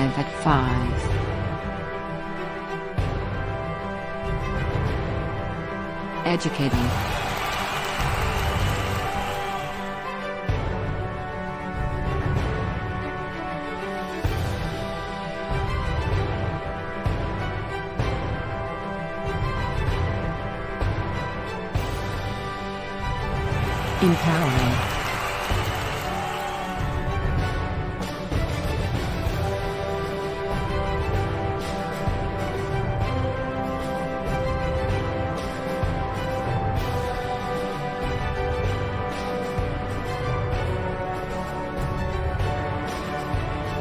Live at 5. Educating. Empowering.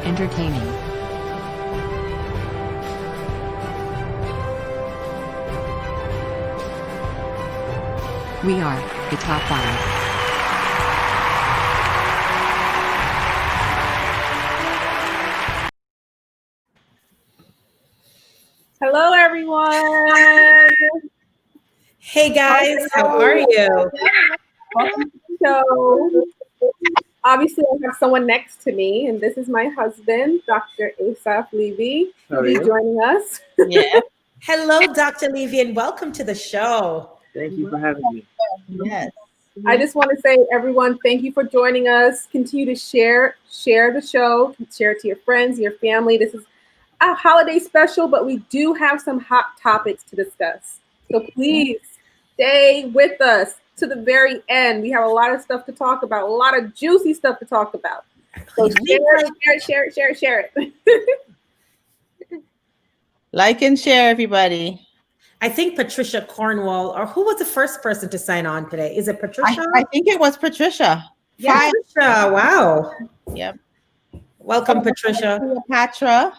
Entertaining. We are the top 5. Hello, everyone. Hey guys, how are you? So, obviously, I have someone next to me, and this is my husband, Dr. Asaf Levy. He'll be joining us. Yeah. Hello, Dr. Levy, and welcome to the show. Thank you for having me. Yes. I just want to say, everyone, thank you for joining us. Continue to share the show, share it to your friends, your family. This is a holiday special, but we do have some hot topics to discuss. So please stay with us to the very end. We have a lot of stuff to talk about, a lot of juicy stuff to talk about. So share it. Like and share, everybody. I think Patricia Cornwall, or who was the first person to sign on today? Is it Patricia? I think it was Patricia. Yeah, Patricia. Wow. Yep. Welcome, Patricia. Patra.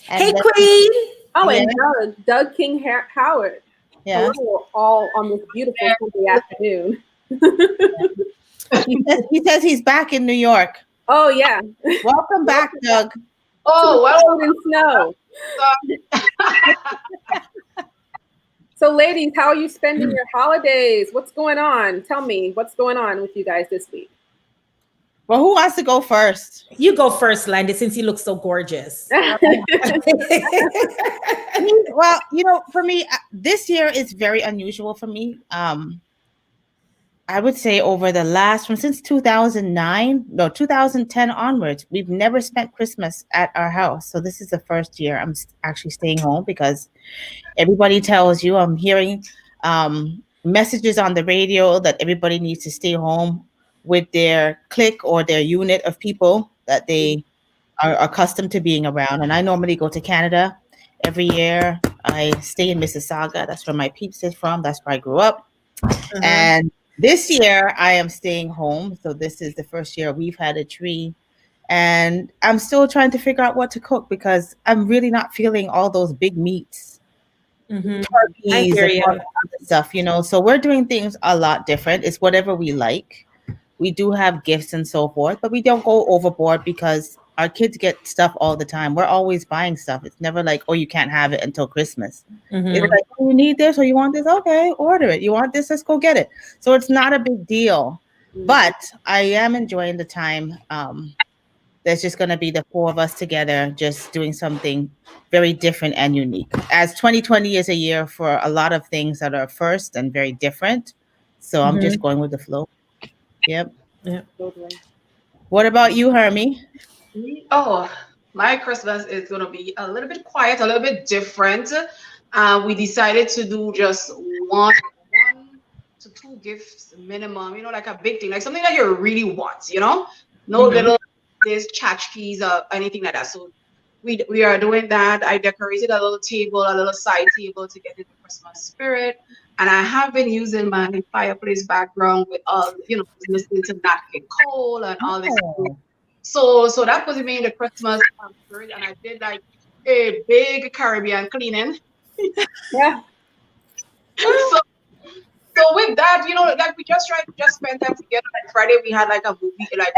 Hey, Queen. Oh, and Doug King Howard. Yeah. Hello, all on this beautiful Sunday afternoon. He says he's back in New York. Oh, yeah. Welcome back, Doug. Oh, well, in snow. So, ladies, how are you spending your holidays? What's going on? Tell me, what's going on with you guys this week? Well, who wants to go first? You go first, Landy, since you look so gorgeous. Well, for me, this year is very unusual for me. I would say over the since 2010 onwards, we've never spent Christmas at our house. So this is the first year I'm actually staying home because everybody tells you, I'm hearing messages on the radio that everybody needs to stay home with their clique or their unit of people that they are accustomed to being around. And I normally go to Canada every year. I stay in Mississauga. That's where my peeps is from. That's where I grew up. Uh-huh. And this year I am staying home. So this is the first year we've had a tree. And I'm still trying to figure out what to cook because I'm really not feeling all those big meats. Mm-hmm. Turkeys and all that other stuff, So we're doing things a lot different. It's whatever we like. We do have gifts and so forth, but we don't go overboard because our kids get stuff all the time. We're always buying stuff. It's never like, oh, you can't have it until Christmas. Mm-hmm. It's like, oh, you need this or you want this? Okay, order it. You want this? Let's go get it. So it's not a big deal. Mm-hmm. But I am enjoying the time. There's just going to be the four of us together, just doing something very different and unique. As 2020 is a year for a lot of things that are first and very different. So I'm just going with the flow. Yep. What about you, Hermie? Oh, my Christmas is going to be a little bit quiet, a little bit different. We decided to do just one to two gifts minimum, like a big thing, like something that you really want, no little this tchotchkes or anything like that. So we are doing that. I decorated a little table, a little side table to get in the Christmas spirit. And I have been using my fireplace background with all, listening to Nat King Cole and all this. So that was me in the Christmas spirit. And I did like a big Caribbean cleaning. Yeah. So with that, like we just tried to just spend time together. Like Friday we had like a movie, like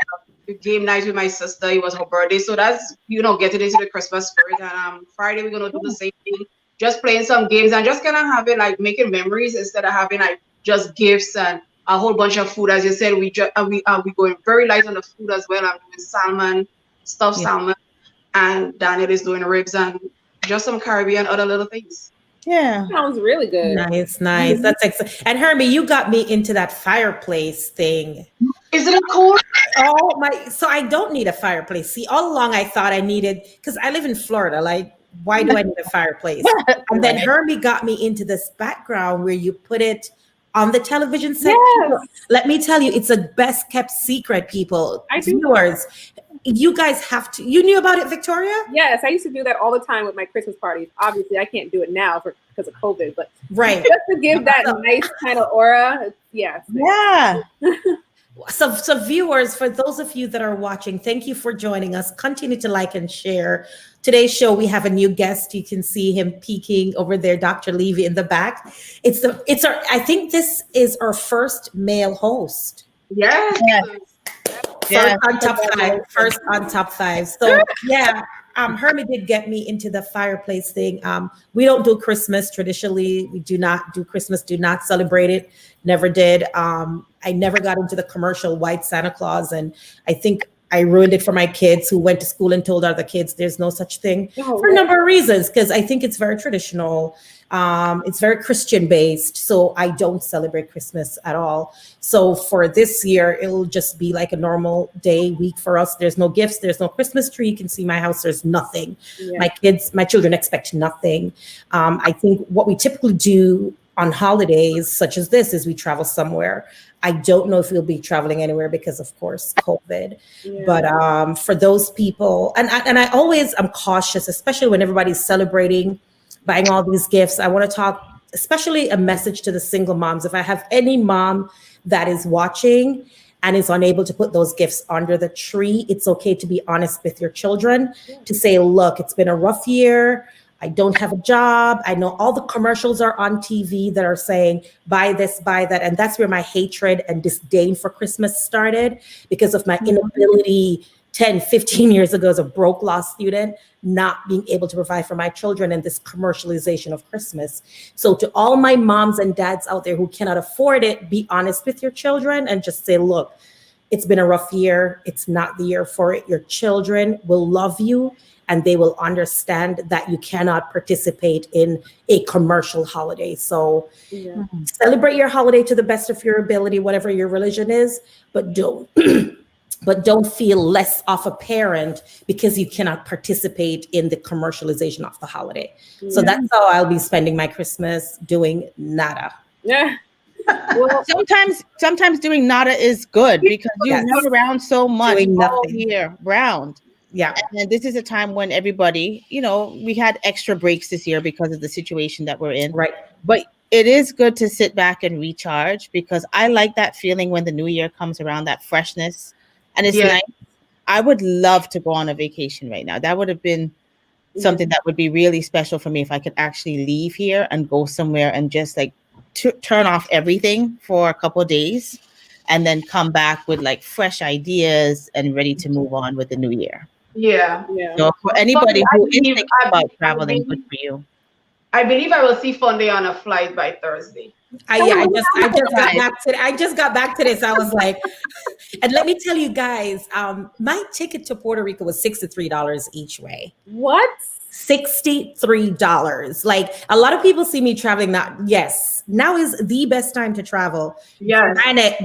a game night with my sister. It was her birthday. So that's, getting into the Christmas spirit. And Friday we're going to do the same thing. Just playing some games and just kind of having like making memories instead of having like just gifts and a whole bunch of food. As you said, we going very light on the food as well. I'm doing salmon, stuffed salmon, and Daniel is doing ribs and just some Caribbean other little things. Yeah. Sounds really good. Nice. That's excellent. And Hermie, you got me into that fireplace thing. Isn't it cool? Oh my! So I don't need a fireplace. See, all along I thought I needed, because I live in Florida. Like, why do I need a fireplace? And then Hermie got me into this background where you put it on the television set. Yes. Let me tell you, it's a best kept secret, people. I do. Viewers, you guys have to. You knew about it, Victoria? Yes, I used to do that all the time with my Christmas parties. Obviously, I can't do it now because of COVID, but Right. just to give that nice kind of aura. Yes. Yeah. So viewers, for those of you that are watching, thank you for joining us. Continue to like and share. Today's show, we have a new guest. You can see him peeking over there, Dr. Levy in the back. I think this is our first male host. Yes. Yeah. First on top five. So yeah, Hermie did get me into the fireplace thing. We don't do Christmas traditionally. We do not do Christmas, do not celebrate it. Never did. I never got into the commercial white Santa Claus. And I think I ruined it for my kids who went to school and told other kids there's no such thing for a number of reasons, because I think it's very traditional. It's very Christian based. So I don't celebrate Christmas at all. So for this year, it'll just be like a normal day, week for us. There's no gifts. There's no Christmas tree. You can see my house. There's nothing. Yeah. My children expect nothing. I think what we typically do on holidays such as this is we travel somewhere. I don't know if we'll be traveling anywhere because, of course, COVID. Yeah. But for those people, and I always am cautious, especially when everybody's celebrating, buying all these gifts. I want to talk, especially a message to the single moms. If I have any mom that is watching and is unable to put those gifts under the tree, it's okay to be honest with your children, to say, look, it's been a rough year. I don't have a job. I know all the commercials are on TV that are saying, buy this, buy that. And that's where my hatred and disdain for Christmas started, because of my inability 10, 15 years ago as a broke law student, not being able to provide for my children and this commercialization of Christmas. So to all my moms and dads out there who cannot afford it, be honest with your children and just say, look, it's been a rough year. It's not the year for it. Your children will love you, and they will understand that you cannot participate in a commercial holiday. So celebrate your holiday to the best of your ability, whatever your religion is, but don't but don't feel less of a parent because you cannot participate in the commercialization of the holiday. So that's how I'll be spending my Christmas, doing nada. Yeah. Well, Sometimes doing nada is good because you Yes. run around so much Doing all nothing. year round. Yeah. And this is a time when everybody, we had extra breaks this year because of the situation that we're in. Right. But it is good to sit back and recharge, because I like that feeling when the new year comes around, that freshness. And it's nice. I would love to go on a vacation right now. That would have been something that would be really special for me if I could actually leave here and go somewhere and just like turn off everything for a couple of days and then come back with like fresh ideas and ready to move on with the new year. Yeah. yeah. So for anybody who is thinking I about believe- traveling, good for you. I believe I will see Funday on a flight by Thursday. I just got back to this. I was like, and let me tell you guys, my ticket to Puerto Rico was $63 each way. What? $63. Like, a lot of people see me traveling. Now is the best time to travel. Yes.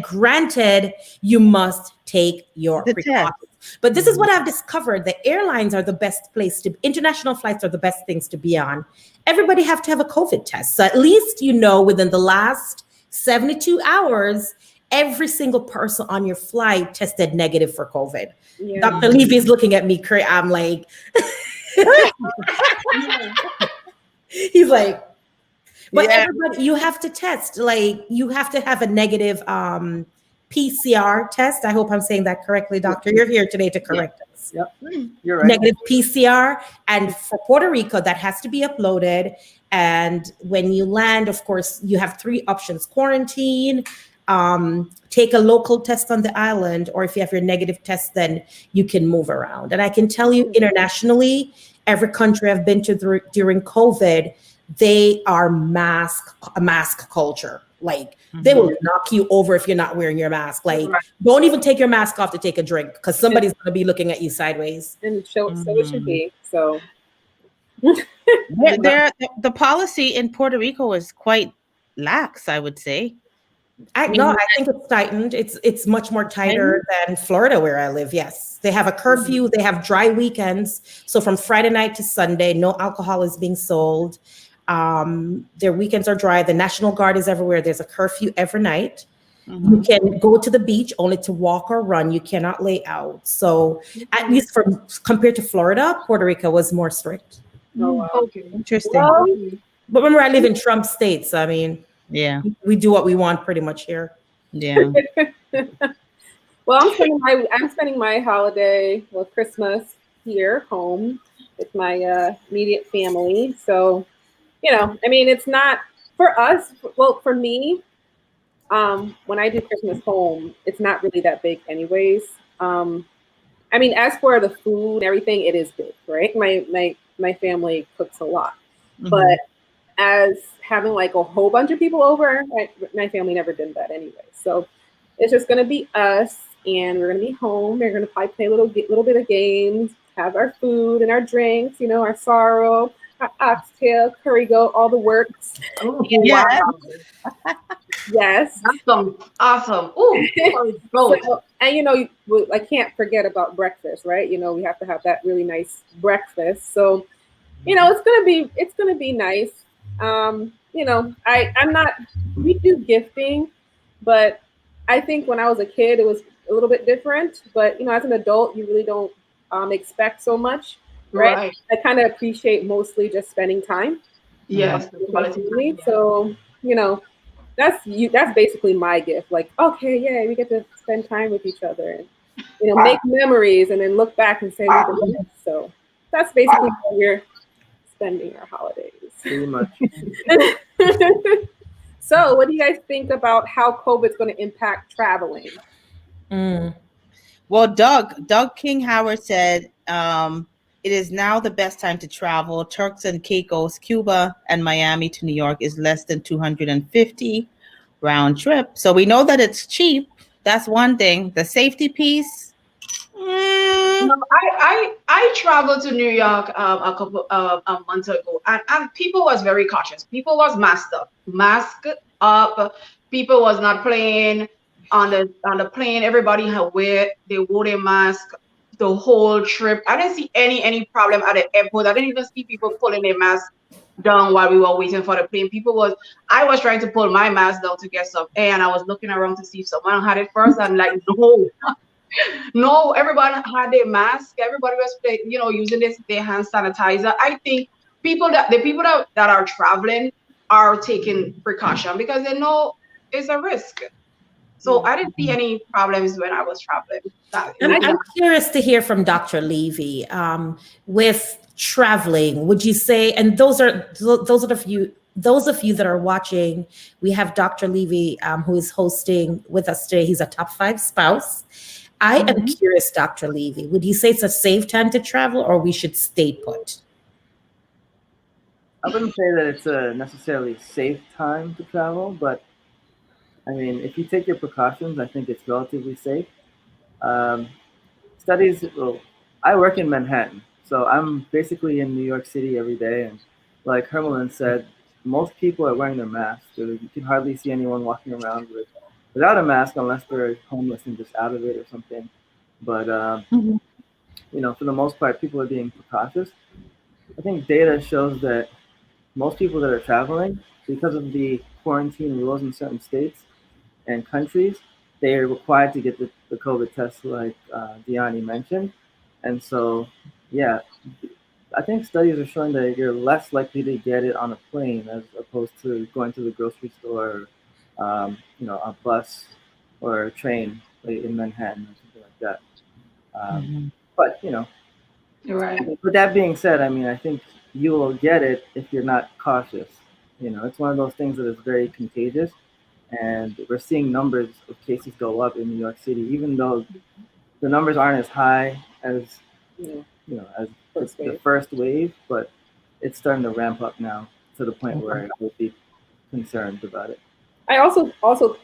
Granted, you must take your The precautions. But this is what I've discovered. The airlines are the best place international flights are the best things to be on. Everybody have to have a COVID test. So at least, within the last 72 hours, every single person on your flight tested negative for COVID. Yeah. Dr. Levy is looking at me. I'm like, he's like, but everybody, you have to test. Like, you have to have a negative PCR test. I hope I'm saying that correctly, doctor. You're here today to correct us. Yep, you're right. Negative PCR. And for Puerto Rico, that has to be uploaded. And when you land, of course, you have 3 options: quarantine, take a local test on the island, or if you have your negative test, then you can move around. And I can tell you internationally, every country I've been to during COVID, they are a mask culture. Like they will knock you over if you're not wearing your mask. Like don't even take your mask off to take a drink because somebody's going to be looking at you sideways. And so it should be. So The policy in Puerto Rico is quite lax, I would say. I think it's tightened. It's much more tighter than Florida where I live. Yes. They have a curfew. They have dry weekends. So from Friday night to Sunday, no alcohol is being sold. Their weekends are dry. The National Guard is everywhere. There's a curfew every night. You can go to the beach only to walk or run. You cannot lay out. So at least compared to Florida, Puerto Rico was more strict. Oh, wow. Okay. Interesting. Well, But remember, I live in Trump states. I mean, Yeah. we do what we want pretty much here. Yeah. well, I'm spending my holiday, Christmas here home with my immediate family. So, I mean, it's not for us. Well, for me, when I do Christmas home, it's not really that big, anyways. I mean, as for the food and everything, it is big, right? My family cooks a lot, but as having like a whole bunch of people over, my family never did that anyway. So it's just gonna be us, and we're gonna be home. We're gonna probably play a little bit of games, have our food and our drinks, our sorrel, our oxtail, curry goat, all the works. Oh, Yeah. wow. Yes. Awesome. Ooh, So, and I can't forget about breakfast, right? We have to have that really nice breakfast. So, it's gonna be nice. We do gifting, but I think when I was a kid, it was a little bit different. But as an adult, you really don't expect so much, right? I kind of appreciate mostly just spending time. Yes. So that's basically my gift. Like, okay, yeah, we get to spend time with each other and make memories, and then look back and say we did this. So that's basically how we're spending our holidays. Pretty much. So what do you guys think about how COVID's going to impact traveling? Well, Doug King Howard said, it is now the best time to travel. Turks and Caicos, Cuba, and Miami to New York is less than 250 round trip. So we know that it's cheap. That's one thing. The safety piece. No, I traveled to New York a couple months ago, and people was very cautious. People was masked up. People was not playing on the plane. Everybody wore their mask the whole trip. I didn't see any problem at the airport. I didn't even see people pulling their mask down while we were waiting for the plane. I was trying to pull my mask down to get some air, and I was looking around to see if someone had it first. I'm like, no, everybody had their mask. Everybody was, using their hand sanitizer. I think the people that are traveling are taking precaution because they know it's a risk. So I didn't see any problems when I was traveling. I'm curious to hear from Dr. Levy. With traveling, would you say, and those of you that are watching, we have Dr. Levy, who is hosting with us today. He's a top 5 spouse. I am curious, Dr. Levy, would you say it's a safe time to travel, or we should stay put? I wouldn't say that it's a necessarily safe time to travel, but I mean, if you take your precautions, I think it's relatively safe. I work in Manhattan, so I'm basically in New York City every day, and like Hermelin said, most people are wearing their masks. So you can hardly see anyone walking around without a mask unless they're homeless and just out of it or something. But for the most part, people are being precautious. I think data shows that most people that are traveling, because of the quarantine rules in certain states and countries, they are required to get the COVID test, like Diani mentioned. And so, yeah, I think studies are showing that you're less likely to get it on a plane as opposed to going to the grocery store, a bus or a train in Manhattan or something like that. But, You're right. With that being said, I mean, I think you will get it if you're not cautious. It's one of those things that is very contagious. And we're seeing numbers of cases go up in New York City, even though the numbers aren't as high as as the first wave, but it's starting to ramp up now to the point where I would be concerned about it. I also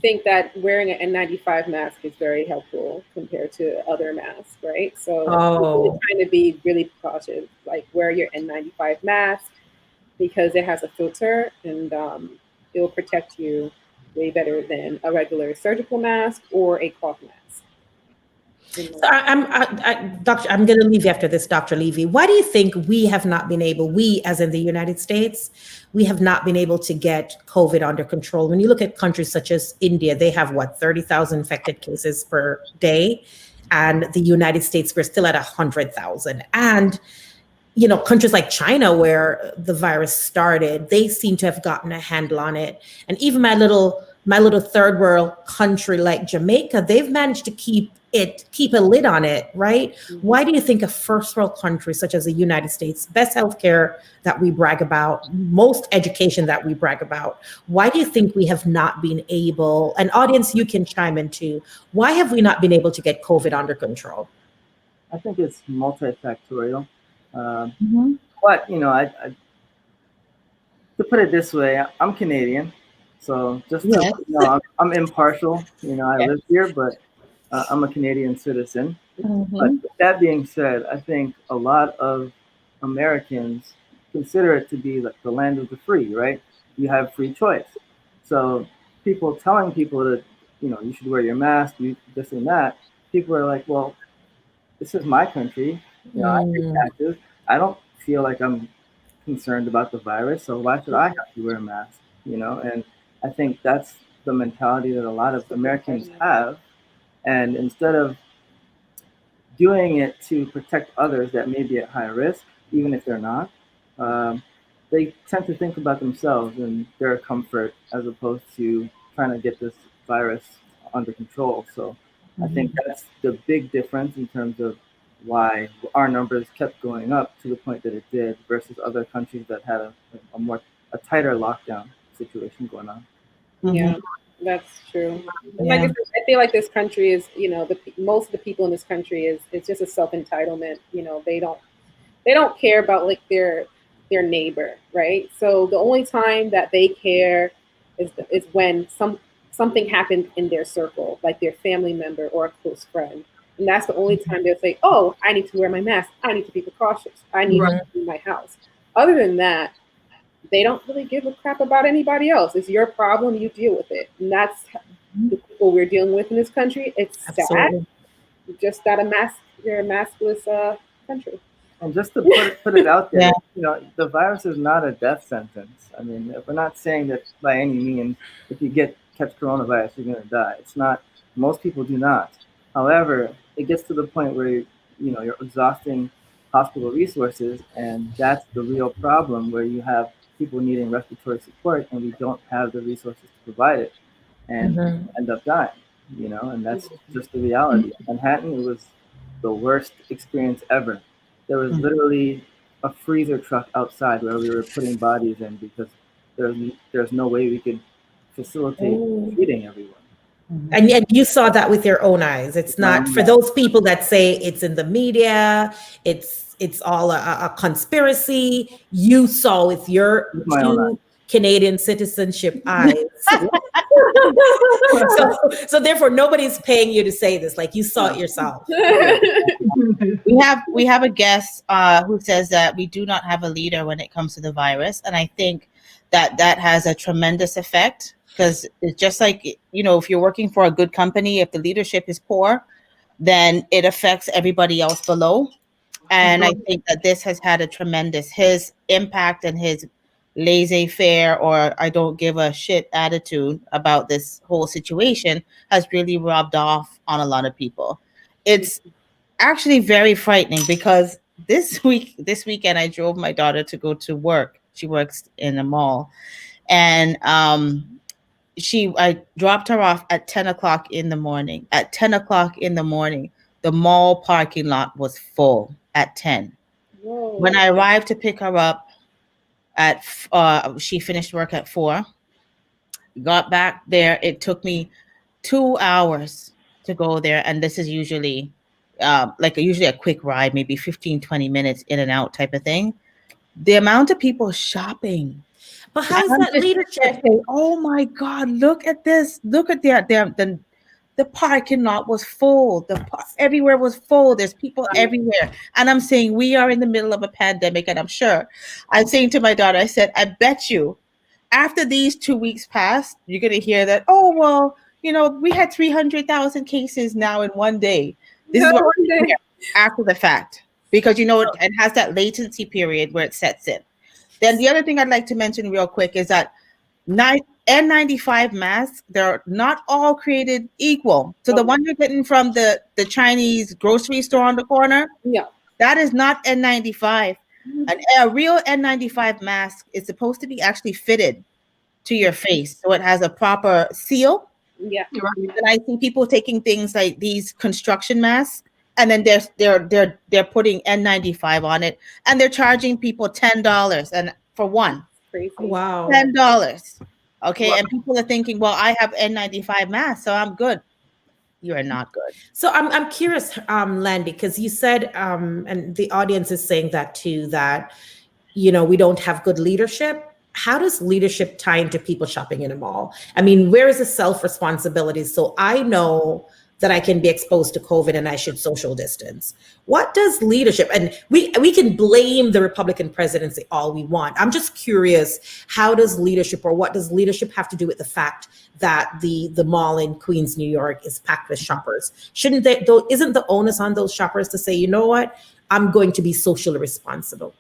think that wearing an N95 mask is very helpful compared to other masks, right? So Oh. trying to be really precautious, like wear your N95 mask because it has a filter and it will protect you way better than a regular surgical mask or a cloth mask. So Doctor, I'm going to leave you after this, Dr. Levy. Why do you think we have not been able, we as in the United States, we have not been able to get COVID under control? When you look at countries such as India, they have 30,000 infected cases per day. And the United States, we're still at 100,000. And countries like China, where the virus started, they seem to have gotten a handle on it. And even my little third world country like Jamaica, they've managed to keep a lid on it, right? Mm-hmm. Why do you think a first world country such as the United States, best healthcare that we brag about, most education that we brag about, why do you think we have not been able, and audience, you can chime in too, why have we not been able to get COVID under control? I think it's multifactorial. But I to put it this way, I'm Canadian, so just I'm impartial. I live here, but I'm a Canadian citizen. But with that being said, I think a lot of Americans consider it to be like the land of the free, right? You have free choice. So people telling people that you should wear your mask, this and that. People are like, well, this is my country. I pay taxes. I don't feel like I'm concerned about the virus, so why should I have to wear a mask? And I think that's the mentality that a lot of Americans have. And instead of doing it to protect others that may be at high risk, even if they're not, they tend to think about themselves and their comfort as opposed to trying to get this virus under control. So I think that's the big difference in terms of why our numbers kept going up to the point that it did versus other countries that had a tighter lockdown situation going on. Yeah, that's true. Like I feel like this country is, most of the people in this country it's just a self-entitlement. They don't care about like their neighbor, right? So the only time that they care is when something happened in their circle, like their family member or a close friend. And that's the only time they'll say, oh, I need to wear my mask. I need to be precautious. I need to be in my house. Other than that, they don't really give a crap about anybody else. It's your problem. You deal with it. And that's the people we're dealing with in this country. It's sad. Just that you're a maskless country. And just to put it out there, the virus is not a death sentence. I mean, we're not saying that by any means, if you catch coronavirus, you're going to die. It's not. Most people do not. However, it gets to the point where you're exhausting hospital resources, and that's the real problem, where you have people needing respiratory support, and we don't have the resources to provide it, and end up dying. And that's just the reality. Manhattan, it was the worst experience ever. There was literally a freezer truck outside where we were putting bodies in because there's no way we could facilitate treating everyone. And you saw that with your own eyes. It's not for those people that say it's in the media, it's all a conspiracy. You saw with your Canadian citizenship eyes. so therefore, nobody's paying you to say this. Like you saw it yourself. We have a guest who says that we do not have a leader when it comes to the virus, and I think that has a tremendous effect. Because it's just like, if you're working for a good company, if the leadership is poor, then it affects everybody else below. And I think that this has had his impact and his laissez-faire or I don't give a shit attitude about this whole situation has really rubbed off on a lot of people. It's actually very frightening because this weekend I drove my daughter to go to work. She works in a mall. And I dropped her off at 10 o'clock in the morning. At 10 o'clock in the morning, the mall parking lot was full at 10. Whoa. When I arrived to pick her up she finished work at 4. Got back there. It took me 2 hours to go there. And this is usually usually a quick ride, maybe 15, 20 minutes in and out type of thing. The amount of people shopping But how is I'm that just leadership? saying, oh my God, look at this. Look at the parking lot was full. Everywhere was full. There's people everywhere. And I'm saying we are in the middle of a pandemic. And I'm saying to my daughter, I said, I bet you after these 2 weeks pass, you're going to hear that, oh, well, we had 300,000 cases now in one day. This is what we're going to hear after the fact, because, it has that latency period where it sets in. Then the other thing I'd like to mention real quick is that N95 masks, they're not all created equal. So the one you're getting from the Chinese grocery store on the corner, that is not N95. A real N95 mask is supposed to be actually fitted to your face, so it has a proper seal. Yeah. And I see people taking things like these construction masks, and then they're putting N95 on it, and they're charging people $10 and for one. Crazy. Wow. $10. Okay, and people are thinking, well, I have N95 mask, so I'm good. You are not good. So I'm curious, Landy, because you said, and the audience is saying that too, that we don't have good leadership. How does leadership tie into people shopping in a mall? I mean, where is the self-responsibility? So I know that I can be exposed to COVID and I should social distance. What does leadership, and we can blame the Republican presidency all we want. I'm just curious, how does leadership, or what does leadership have to do with the fact that the mall in Queens, New York is packed with shoppers? Shouldn't they, though, isn't the onus on those shoppers to say, you know what, I'm going to be socially responsible?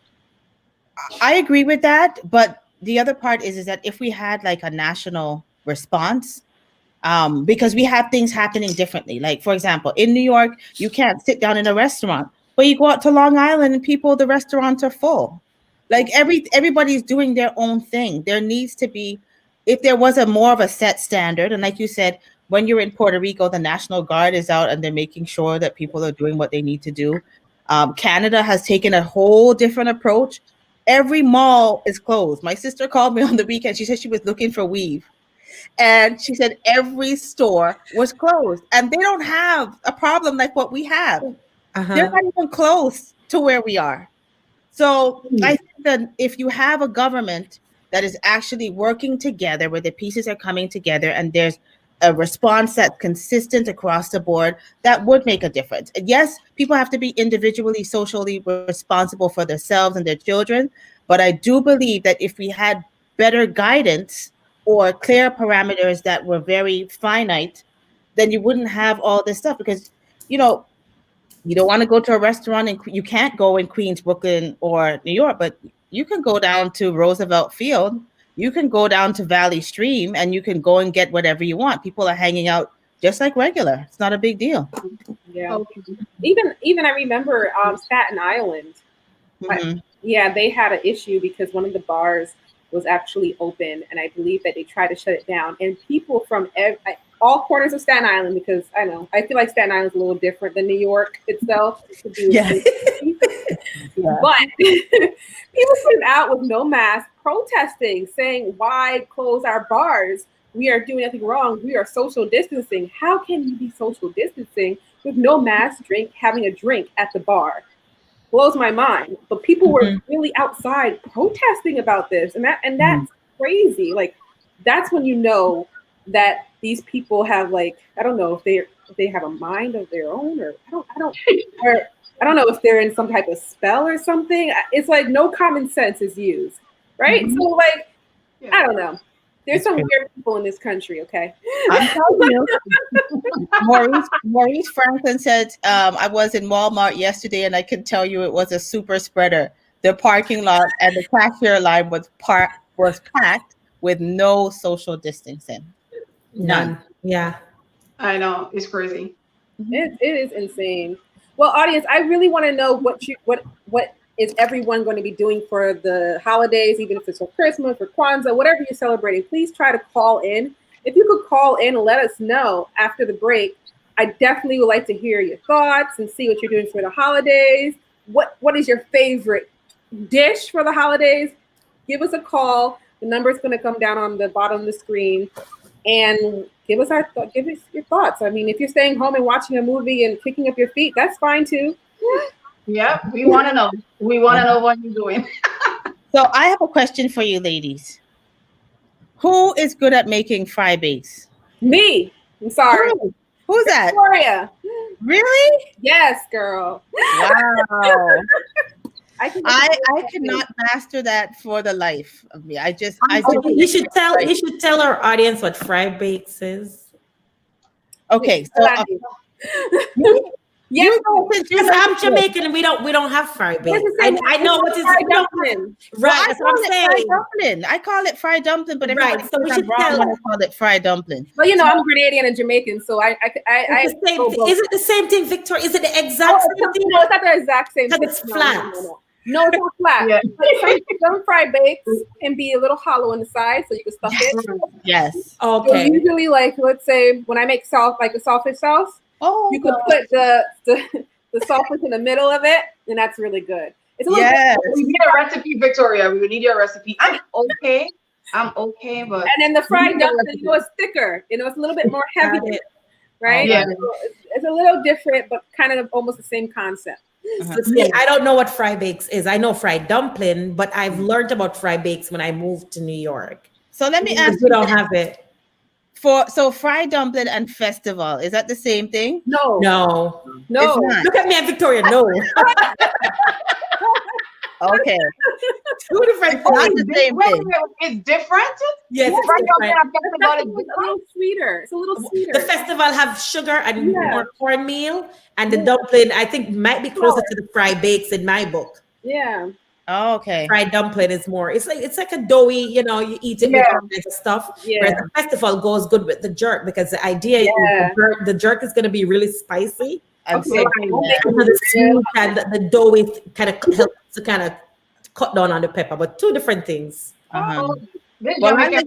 I agree with that, but the other part is that if we had like a national response, because we have things happening differently. Like, for example, in New York, you can't sit down in a restaurant, but you go out to Long Island and the restaurants are full. Like everybody's doing their own thing. There needs to be, if there was more of a set standard, and like you said, when you're in Puerto Rico, the National Guard is out and they're making sure that people are doing what they need to do. Canada has taken a whole different approach. Every mall is closed. My sister called me on the weekend. She said she was looking for weave. And she said every store was closed, and they don't have a problem like what we have. They're not even close to where we are. So I think that if you have a government that is actually working together, where the pieces are coming together, and there's a response that's consistent across the board, that would make a difference. And yes, people have to be individually, socially responsible for themselves and their children. But I do believe that if we had better guidance or clear parameters that were very finite, then you wouldn't have all this stuff, because, you don't want to go to a restaurant, and you can't go in Queens, Brooklyn, or New York, but you can go down to Roosevelt Field, you can go down to Valley Stream, and you can go and get whatever you want. People are hanging out just like regular. It's not a big deal. Yeah. Even I remember Staten Island. They had an issue because one of the bars was actually open, and I believe that they tried to shut it down. And people from all corners of Staten Island, because I feel like Staten Island is a little different than New York itself. But people came out with no mask, protesting, saying, "Why close our bars? We are doing nothing wrong. We are social distancing. How can you be social distancing with no mask, having a drink at the bar?" Blows my mind. But people were really outside protesting about this, and that's crazy. Like, that's when you know that these people have, like, I don't know if they have a mind of their own, or I don't know if they're in some type of spell or something. It's like no common sense is used, right? So like, I don't know. There's some weird people in this country, okay? I'm telling you. Maurice Franklin said, I was in Walmart yesterday, and I can tell you it was a super spreader. The parking lot and the cashier line was packed with no social distancing. None. Yeah. I know, it's crazy. It is insane. Well, audience, I really want to know what is everyone going to be doing for the holidays, even if it's for Christmas, for Kwanzaa, whatever you're celebrating. Please try to call in. If you could call in and let us know after the break, I definitely would like to hear your thoughts and see what you're doing for the holidays. What is your favorite dish for the holidays? Give us a call. The number is going to come down on the bottom of the screen, and give us your thoughts. I mean, if you're staying home and watching a movie and kicking up your feet, that's fine too. Yeah, we want to know. We want to know what you're doing. So I have a question for you, ladies. Who is good at making fry bakes? Me. I'm sorry. Who's that? Victoria. Really? Yes, girl. Wow. I can. I cannot master that for the life of me. I just You should tell our audience what fry bakes is. okay. So Yes, Because I'm Jamaican and we don't have fry bakes. I know what is fried dumpling. right. That's what I'm saying. dumpling. I call it fried dumpling, but everybody Right, so we says I'm should wrong tell- when I call it fried dumpling. Well, you know, I'm Grenadian and Jamaican, so I It's the same thing. Is it the same thing, Victoria? Is it the No, exact same thing? no, it's not the exact same. Because thing. it's No, flat. No, it's not flat. Yeah. But some fried bakes can be a little hollow on the side, so you can stuff it. Yes. So Okay. usually, like let's say when I make like a saltfish sauce, Oh, you could put the saltfish in the middle of it, and that's really good. It's a little yes. We need a recipe, Victoria. We would need your recipe. I'm okay, but and then the fried dumpling, it's thicker. You know, it's a little bit more heavy, Got it. right? Yeah. So it's a little different, but kind of almost the same concept. So see, I don't know what fry bakes is. I know fried dumpling, but I've learned about fry bakes when I moved to New York. So let me Because ask we you don't have it. so fried dumpling and festival, is that the same thing? No, No. no. It's not. Look at me and Victoria. No. Okay. Two different Not things. the same thing. it's different. Yes, it's Fried dumpling different. and festival is It's a different. little sweeter. It's a little sweeter. The festival have sugar and Yeah. more cornmeal, and the dumpling I think might be closer to the fried bakes in my book. Yeah. Oh, okay. Fried dumpling is more. It's like a doughy. You know, you eat it with Yeah. all kinds of stuff. Yeah. Whereas the festival goes good with the jerk because the idea Yeah. is the jerk is going to be really spicy. I'm Okay. so Yeah. So the sweet and the doughy kind of helps to kind of cut down on the pepper, but two different things. uh-huh. This Well, Jamaican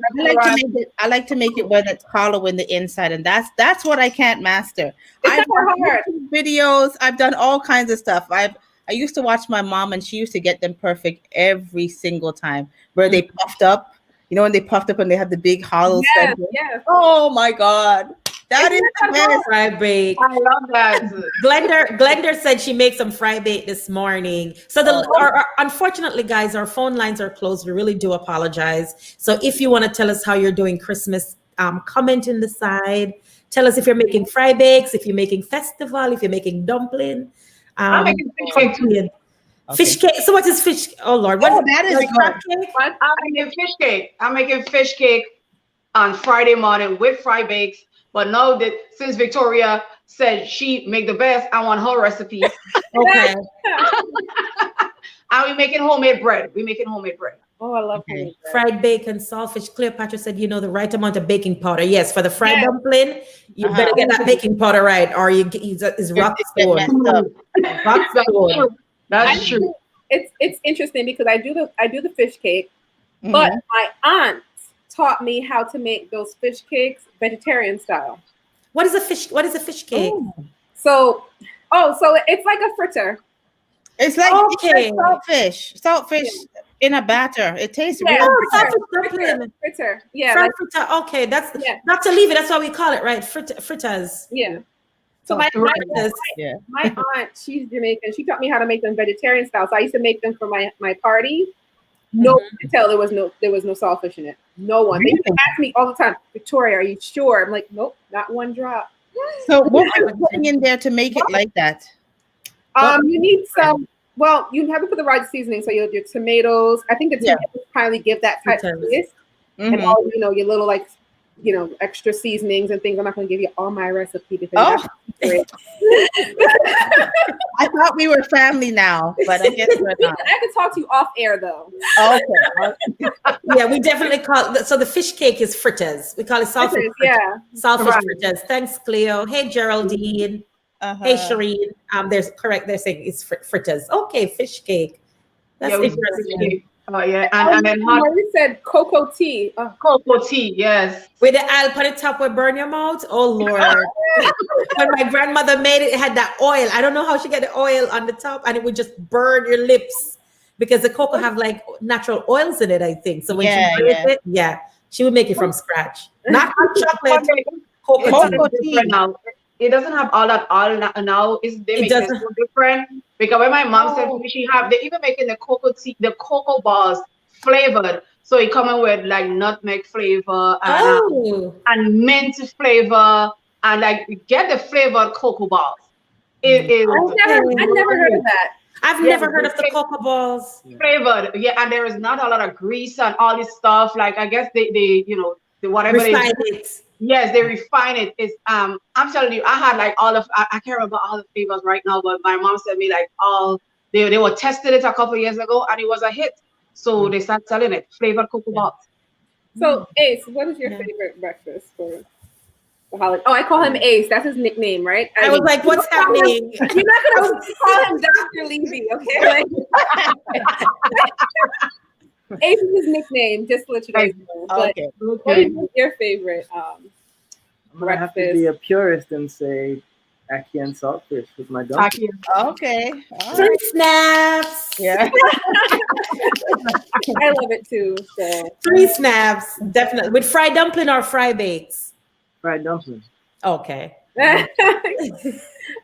I like to make it where it's hollow in the inside, and that's what I can't master. It's I've not watched hard. YouTube videos. I've done all kinds of stuff. I used to watch my mom, and she used to get them perfect every single time. Where they puffed up, you know, when they puffed up and they have the big hollow Yes, center. yes. Oh my God, that is the best. Fried bake. I love that. Glenda said she made some fried bake this morning. So unfortunately, guys, our phone lines are closed. We really do apologize. So if you want to tell us how you're doing Christmas, comment in the side. Tell us if you're making fried bakes, if you're making festival, if you're making dumpling. I'm making fish cake too. Fish cake. So what is fish? Oh Lord, what Oh, that is like good. crab cake? What? I'm making fish cake. I'm making fish cake on Friday morning with fried bakes. But now that since Victoria said she make the best, I want her recipe. Okay. And we making homemade bread. We making homemade bread. Oh, I love Okay. homemade bread. Fried bacon, saltfish. Cleopatra said, you know, the right amount of baking powder. Yes, for the fried Yes. dumpling, you Uh-huh. better get that baking powder right, or it's rock It's get stone. messed up. Rock That's stone. true. That's I true. think It's interesting because I do the fish cake, Mhm. but my aunt taught me how to make those fish cakes vegetarian style. What is a fish? What is a fish cake? Ooh. So it's like a fritter. It's like Okay. saltfish in a batter. It tastes Yeah. real Oh, good. saltfish dumpling. Fritter. Yeah. Fried Like, fritter. Okay, that's Yeah. Dr. Levy. That's why we call it, right? Fritters. yeah. So my Yeah. my aunt, she's Jamaican. She taught me how to make them vegetarian style. So I used to make them for my party. No one could tell there was no saltfish in it. No one. They used to ask me all the time, Victoria, are you sure? I'm like, nope, not one drop. So what are you putting in there to make it like that? You need some. Well, you have to put the right seasoning. So your tomatoes. I think the Yeah. tomatoes kindly give that type of Fritters. taste, and Mhm. all your little extra seasonings and things. I'm not going to give you all my recipe because Oh. that's great. I thought we were family now, but I guess we're not. I can talk to you off air though. Okay. Yeah, we definitely call so the fish cake is fritters. We call it saltfish fritters. Yeah. Saltfish Right. fritters. Thanks, Cleo. Hey, Geraldine. Uh-huh. Hey, Shireen. They're saying it's fritters. Okay, fish cake. That's Yeah, we said fish interesting. cake. Oh yeah, and then hot You said cocoa tea. cocoa tea. Yes. With the alp on the top will burn your mouth. Oh Lord. When my grandmother made it, it had that oil. I don't know how she get the oil on the top, and it would just burn your lips because the cocoa have like natural oils in it, I think. So when she would make it from scratch. Not hot chocolate, cocoa. It's different now. It doesn't have all that now. They make it doesn't. so different Because when my mom said to me, they even making the cocoa tea, the cocoa balls flavored. So it coming with like nutmeg flavor and mint flavor, and like you get the flavored cocoa balls. It is. I've never heard of that. I've never heard of the cocoa balls. Flavored, yeah, and there is not a lot of grease and all this stuff. Like I guess they you know, whatever refine it. Yes, they refine it. It's I'm telling you, I had like all of I can't remember all the flavors right now, but my mom sent me like all they were tested it a couple of years ago and it was a hit. So they started selling it, flavored cocoa balls. So Ace, what is your favorite breakfast for the holiday? Oh, I call him Ace. That's his nickname, right? I was like, what's happening? You're not gonna call him Dr. Levy, okay? Like, Ace is his nickname, just to let you guys know. But what is your favorite I'm gonna have to be a purist and say ackee and saltfish with my dumpling. Okay. All 3 right. snaps. Yeah. I love it too. So 3 snaps, definitely. With fried dumpling or fry bakes? Fried dumpling. Okay. all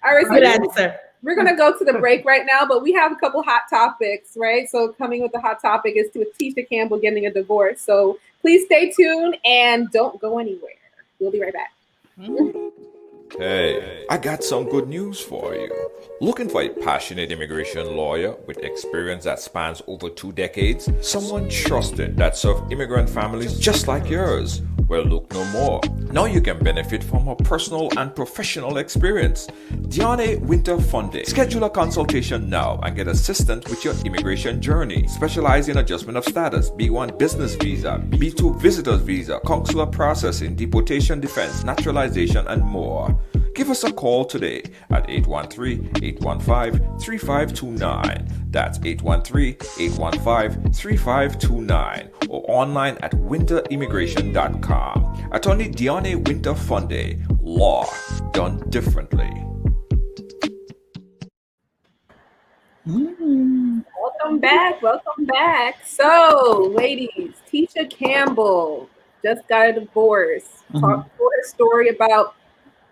right, Good answer. we're gonna go to the break right now, but we have a couple hot topics, right? So coming with the hot topic is to Tisha Campbell getting a divorce. So please stay tuned and don't go anywhere. We'll be right back. Hey, I got some good news for you. Looking for a passionate immigration lawyer with experience that spans over 2 decades? Someone trusted that serves immigrant families just like yours? Well, look no more. Now you can benefit from her personal and professional experience. Diane Winter Funding. Schedule a consultation now and get assistance with your immigration journey. Specialize in adjustment of status, B1 business visa, B2 visitors visa, consular processing, deportation defense, naturalization, and more. Give us a call today at 813-815-3529. That's 813-815-3529 or online at winterimmigration.com. Attorney Diane Winter Funde. Law done differently. Welcome back. So, ladies, Tisha Campbell just got a divorce. Told her story about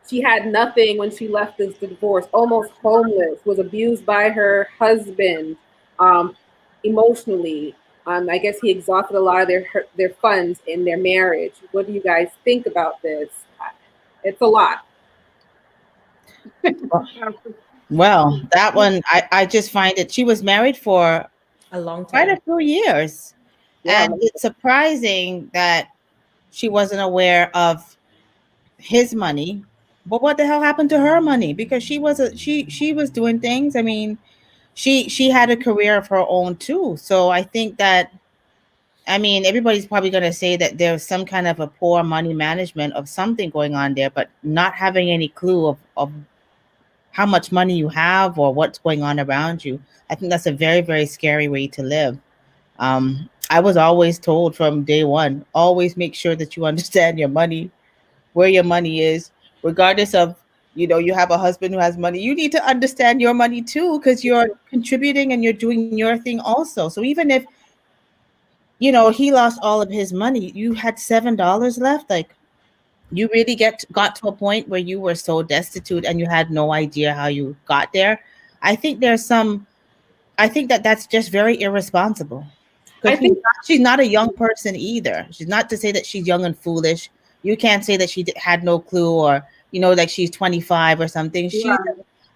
she had nothing when she left this divorce, almost homeless, was abused by her husband emotionally. I guess he exhausted a lot of their funds in their marriage. What do you guys think about this? It's a lot. Well, that one, I just find it, she was married for A long time. quite a few years. Yeah. And it's surprising that she wasn't aware of his money. But what the hell happened to her money? Because she was doing things. I mean, she had a career of her own too. So I think that, I mean, everybody's probably going to say that there's some kind of a poor money management of something going on there, but not having any clue of how much money you have or what's going on around you. I think that's a very, very scary way to live. I was always told from day one, always make sure that you understand your money, where your money is, regardless of, you have a husband who has money, you need to understand your money too, because you're contributing and you're doing your thing also. So even if, he lost all of his money, you had $7 left. Like, you really got to a point where you were so destitute and you had no idea how you got there. I think that's just very irresponsible. I think she's not a young person either. She's not to say that she's young and foolish. You can't say that she had no clue or, like she's 25 or something. She's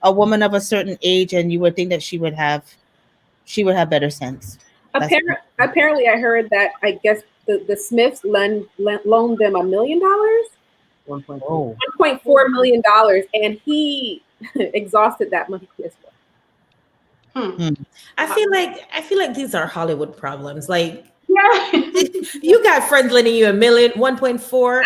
a woman of a certain age, and you would think that she would have better sense. Apparently, I heard that, I guess the Smiths loaned them $1 million, $1.4 million, and he exhausted that money as well. I feel like these are Hollywood problems. Like, Yeah. you got friends lending you $1 million, 1.4.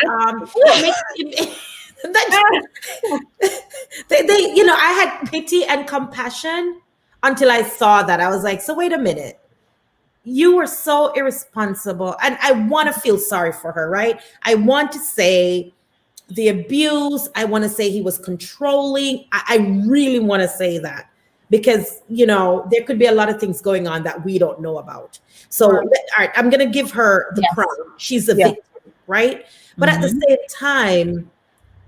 I had pity and compassion until I saw that. I was like, so wait a minute. You were so irresponsible. And I want to feel sorry for her, right? I want to say the abuse. I want to say he was controlling. I really want to say that. Because, there could be a lot of things going on that we don't know about. So, all right, I'm going to give her the crown. She's a victim, right? But at the same time,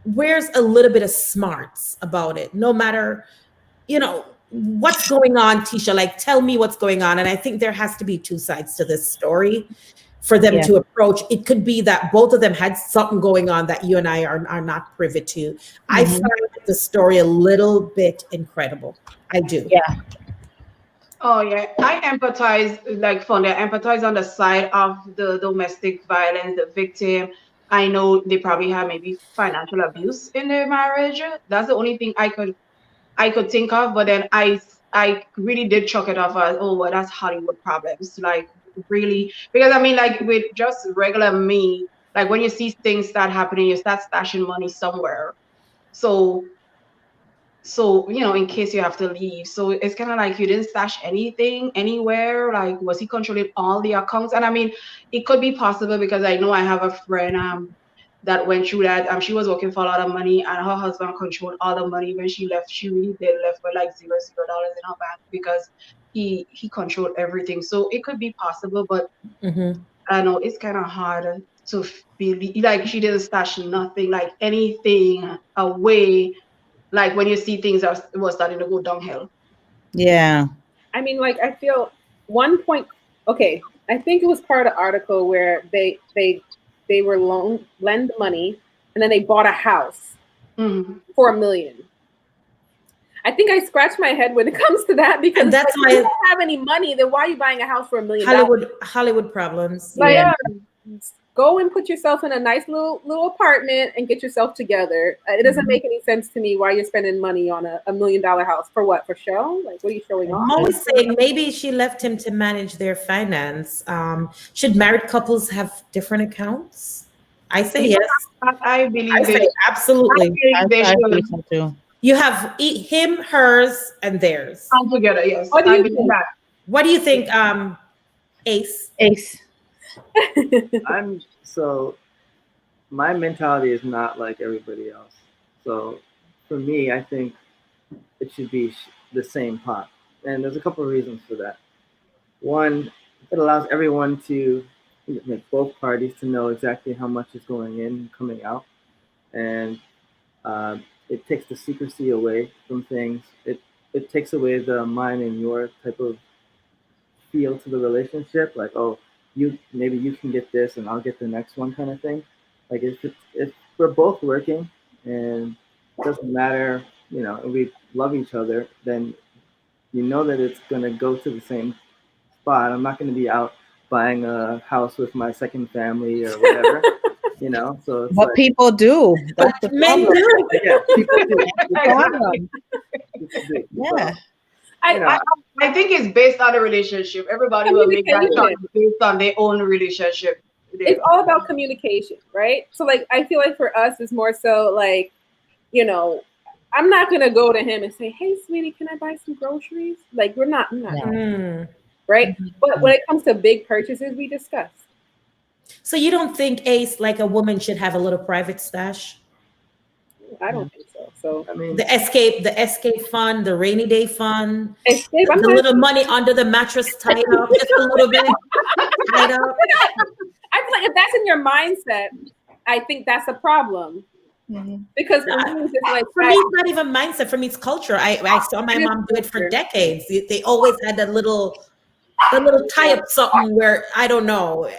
where's a little bit of smarts about it? No matter, what's going on, Tisha? Like, tell me what's going on. And I think there has to be two sides to this story for them to approach. It could be that both of them had something going on that you and I are not privy to. I find the story a little bit incredible. I do. Yeah. Oh yeah, I empathize, like Fonda, I empathize on the side of the domestic violence, the victim. I know they probably have maybe financial abuse in their marriage. That's the only thing I could think of. But then I really did chalk it off as, oh well, that's Hollywood problems. Like really, because I mean, like with just regular me, like when you see things start happening, you start stashing money somewhere. So, you know, in case you have to leave. So it's kind of like you didn't stash anything anywhere. Like, was he controlling all the accounts? And I mean, it could be possible because I know I have a friend that went through that. She was working for a lot of money and her husband controlled all the money. When she left, she really did left with like $0 in her bank because he controlled everything. So it could be possible, but I know it's kind of hard to believe. Like, she didn't stash nothing, like anything away. Like when you see things was starting to go downhill. Yeah. I mean, like, I feel okay, I think it was part of the article where they were lend money and then they bought a house for $1 million. I think I scratch my head when it comes to that because And that's like, if you don't have any money, then why are you buying a house for $1 million? Hollywood problems. Like, Yeah. go and put yourself in a nice little apartment and get yourself together. It doesn't make any sense to me why you're spending money on a $1 million house. For what? For show? Like, what are you showing off? I'm always saying maybe she left him to manage their finance. Should married couples have different accounts? I say yes. I believe I say absolutely. I think they I should think so too. You have him, hers, and theirs. come together. Yes. What do you I believe think? that. What do you think, Ace? Ace. My mentality is not like everybody else. So for me, I think it should be the same pot. And there's a couple of reasons for that. One, it allows everyone to, like, both parties to know exactly how much is going in and coming out. And it takes the secrecy away from things. It takes away the mine and your type of feel to the relationship. Like, oh, maybe you can get this and I'll get the next one kind of thing. Like if we're both working and it doesn't matter, you know, and we love each other, then you know that it's gonna go to the same spot. I'm not gonna be out buying a house with my second family or whatever, you know. So it's What like, people do. That's the Men problem. do. yeah, people do. The problem. People do. Yeah. You know, I think it's based on the relationship. Everybody will make that choice based on their own relationship. It's all about communication, right? So like, I feel like for us, it's more so like, you know, I'm not gonna go to him and say, "Hey, sweetie, can I buy some groceries?" Like, we're not right? But when it comes to big purchases, we discuss. So you don't think, Ace, like a woman should have a little private stash? I don't think so. So I mean, The escape fund, the rainy day fund, escape, I'm the not- little money under the mattress tied up, just a little bit tied up. I feel like if that's in your mindset, I think that's a problem. Because for me, it's just like, For me, it's not even mindset. For me, it's culture. I saw my mom do it for decades. They always had that little tie up something where, I don't know.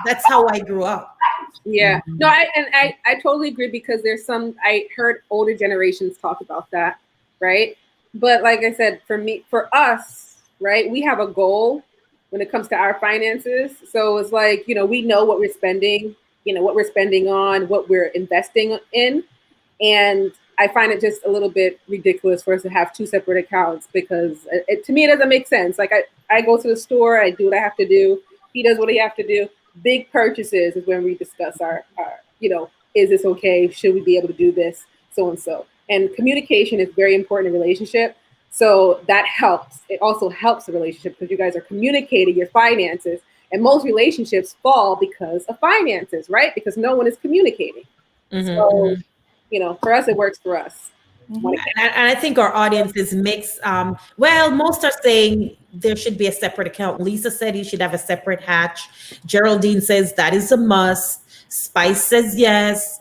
That's how I grew up. yeah. No, I totally agree because there's I heard older generations talk about that, right? But like I said, for us, right, we have a goal when it comes to our finances. So it's like, you know, we know what we're spending, on, what we're investing in. And I find it just a little bit ridiculous for us to have two separate accounts because to me, it doesn't make sense. Like I go to the store, I do what I have to do. He does what he has to do. Big purchases is when we discuss our is this okay? Should we be able to do this? So and so. And communication is very important in a relationship. So that helps. It also helps the relationship because you guys are communicating your finances. And most relationships fall because of finances, right? Because no one is communicating. So, you know, for us, it works for us. And I think our audience is mixed. Well, most are saying there should be a separate account. Lisa said you should have a separate hatch. Geraldine says that is a must. Spice says yes.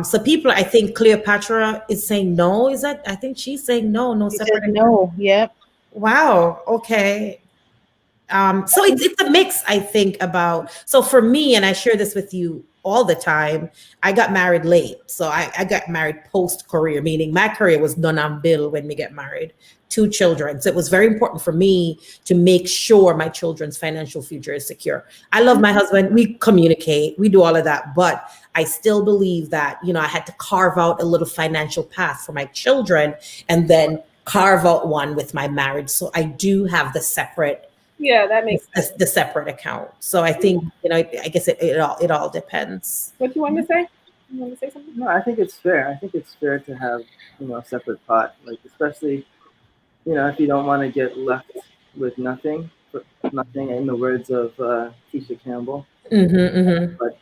So people, I think Cleopatra is saying no. Is that? I think she's saying no, no She said separate. no. Yep. Wow. Okay. So it's a mix, I think, about. So for me, and I share this with you all the time, I got married late. So I got married post-career, meaning my career was done on bill when we get married. 2 children. So it was very important for me to make sure my children's financial future is secure. I love my husband. We communicate. We do all of that. But I still believe that, I had to carve out a little financial path for my children and then carve out one with my marriage. So I do have the separate Yeah, that makes sense. the separate account. So I think, I guess it all depends. What you want to say? You want to say something? No, I think it's fair. I think it's fair to have, a separate pot, like especially, if you don't want to get left with nothing in the words of Tisha Campbell. But,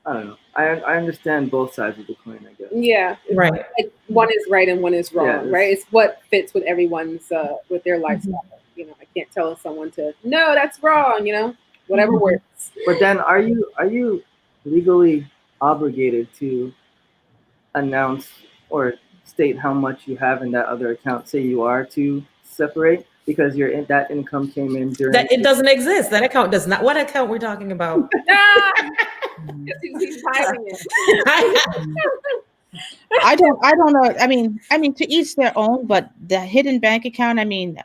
I don't know. I understand both sides of the coin, I guess. Yeah, Right. like one is right and one is wrong, Yeah, right? It's what fits with everyone's with their lifestyle. I can't tell someone to no, that's wrong. Whatever works. But then, are you legally obligated to announce or state how much you have in that other account? Say you are to separate because that income came in during. That it doesn't exist. That account does not. What account we're talking about? He's hiding it. I don't know. I mean, to each their own. But the hidden bank account. I mean,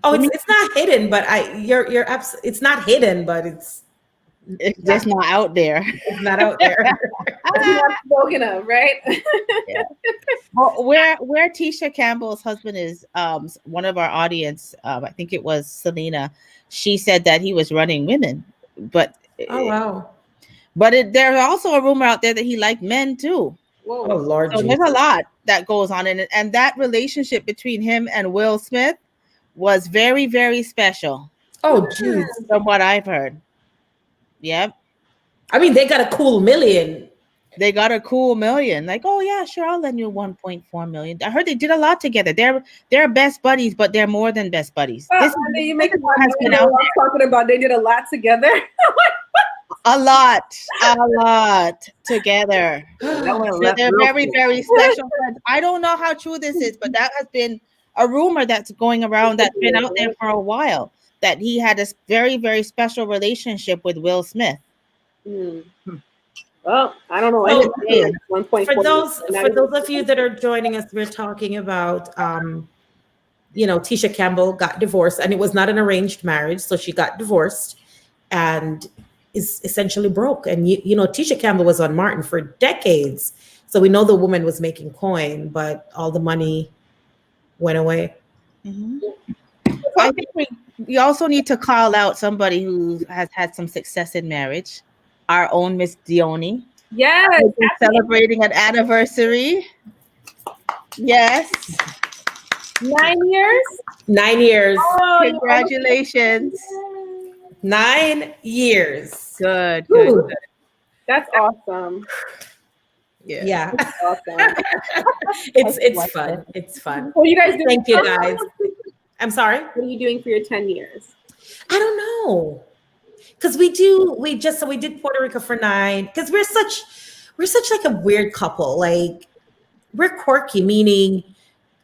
it's not hidden, but you're it's not hidden, but it's just not out there. It's not out there. It's not spoken of, right? Yeah. Well, where Tisha Campbell's husband is, one of our audience, I think it was Selena. She said that he was running women, but Oh wow. But there's also a rumor out there that he liked men too. Whoa. Oh Lord. So Jesus. there's a lot that goes on in it, and that relationship between him and Will Smith was very, very special. Oh geez. From what I've heard. Yep. I mean, they got a cool million. They got a cool million. Like, oh yeah, sure, I'll lend you 1.4 million. I heard they did a lot together. They're best buddies, but they're more than best buddies. You make what has been out there. talking about they did a lot together. A lot together. They're very, very special friends. I don't know how true this is, but that has been a rumor that's going around that's been out there for a while, that he had a very, very special relationship with Will Smith. Well, I don't know. So, 1.4 for those of you that are joining us, we're talking about Tisha Campbell got divorced, and it was not an arranged marriage, so she got divorced and is essentially broke. And Tisha Campbell was on Martin for decades, so we know the woman was making coin, but all the money went away. I think we also need to call out somebody who has had some success in marriage. Our own Miss Dione. Yes. Celebrating an anniversary. Yes. 9 years? 9 years. Oh, Congratulations. 9 years. Good. That's awesome. Yeah. That's awesome. It's fun. It's fun. What are you guys doing? Thank you, guys. I'm sorry. What are you doing for your 10 years? I don't know. Because we did Puerto Rico for 9. Because we're such like a weird couple. Like, we're quirky, meaning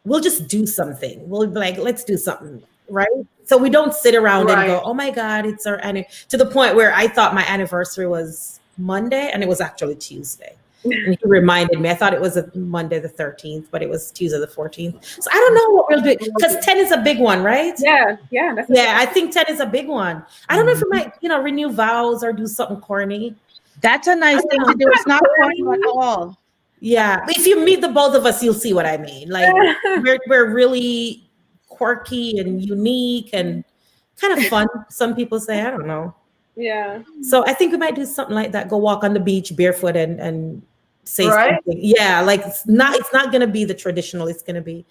we'll just do something. We'll be like, let's do something, right? So we don't sit around and go, oh my God, it's our anniversary. To the point where I thought my anniversary was Monday, and it was actually Tuesday. And he reminded me, I thought it was a Monday the 13th, but it was Tuesday the 14th. So I don't know what we'll do, because 10 is a big one, right? Yeah. I think 10 is a big one. I don't know if we might, renew vows or do something corny. That's a nice thing to do. It's not corny at all. Yeah. If you meet the both of us, you'll see what I mean. Like, we're really quirky and unique and kind of fun. Some people say, I don't know. Yeah. So I think we might do something like that. Go walk on the beach barefoot and say something. Yeah, like it's not gonna be the traditional. It's gonna be,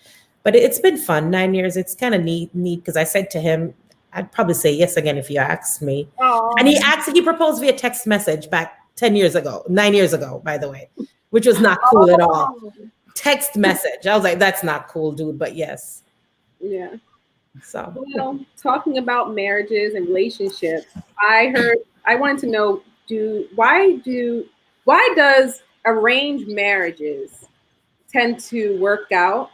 but it's been fun. 9 years. It's kind of neat because I said to him, I'd probably say yes again if you asked me. Aww. And he proposed via text message back 9 years ago, by the way, which was not cool at all. Text message. I was like, that's not cool, dude. But yes. Yeah. So, talking about marriages and relationships, I wanted to know, why do why does arranged marriages tend to work out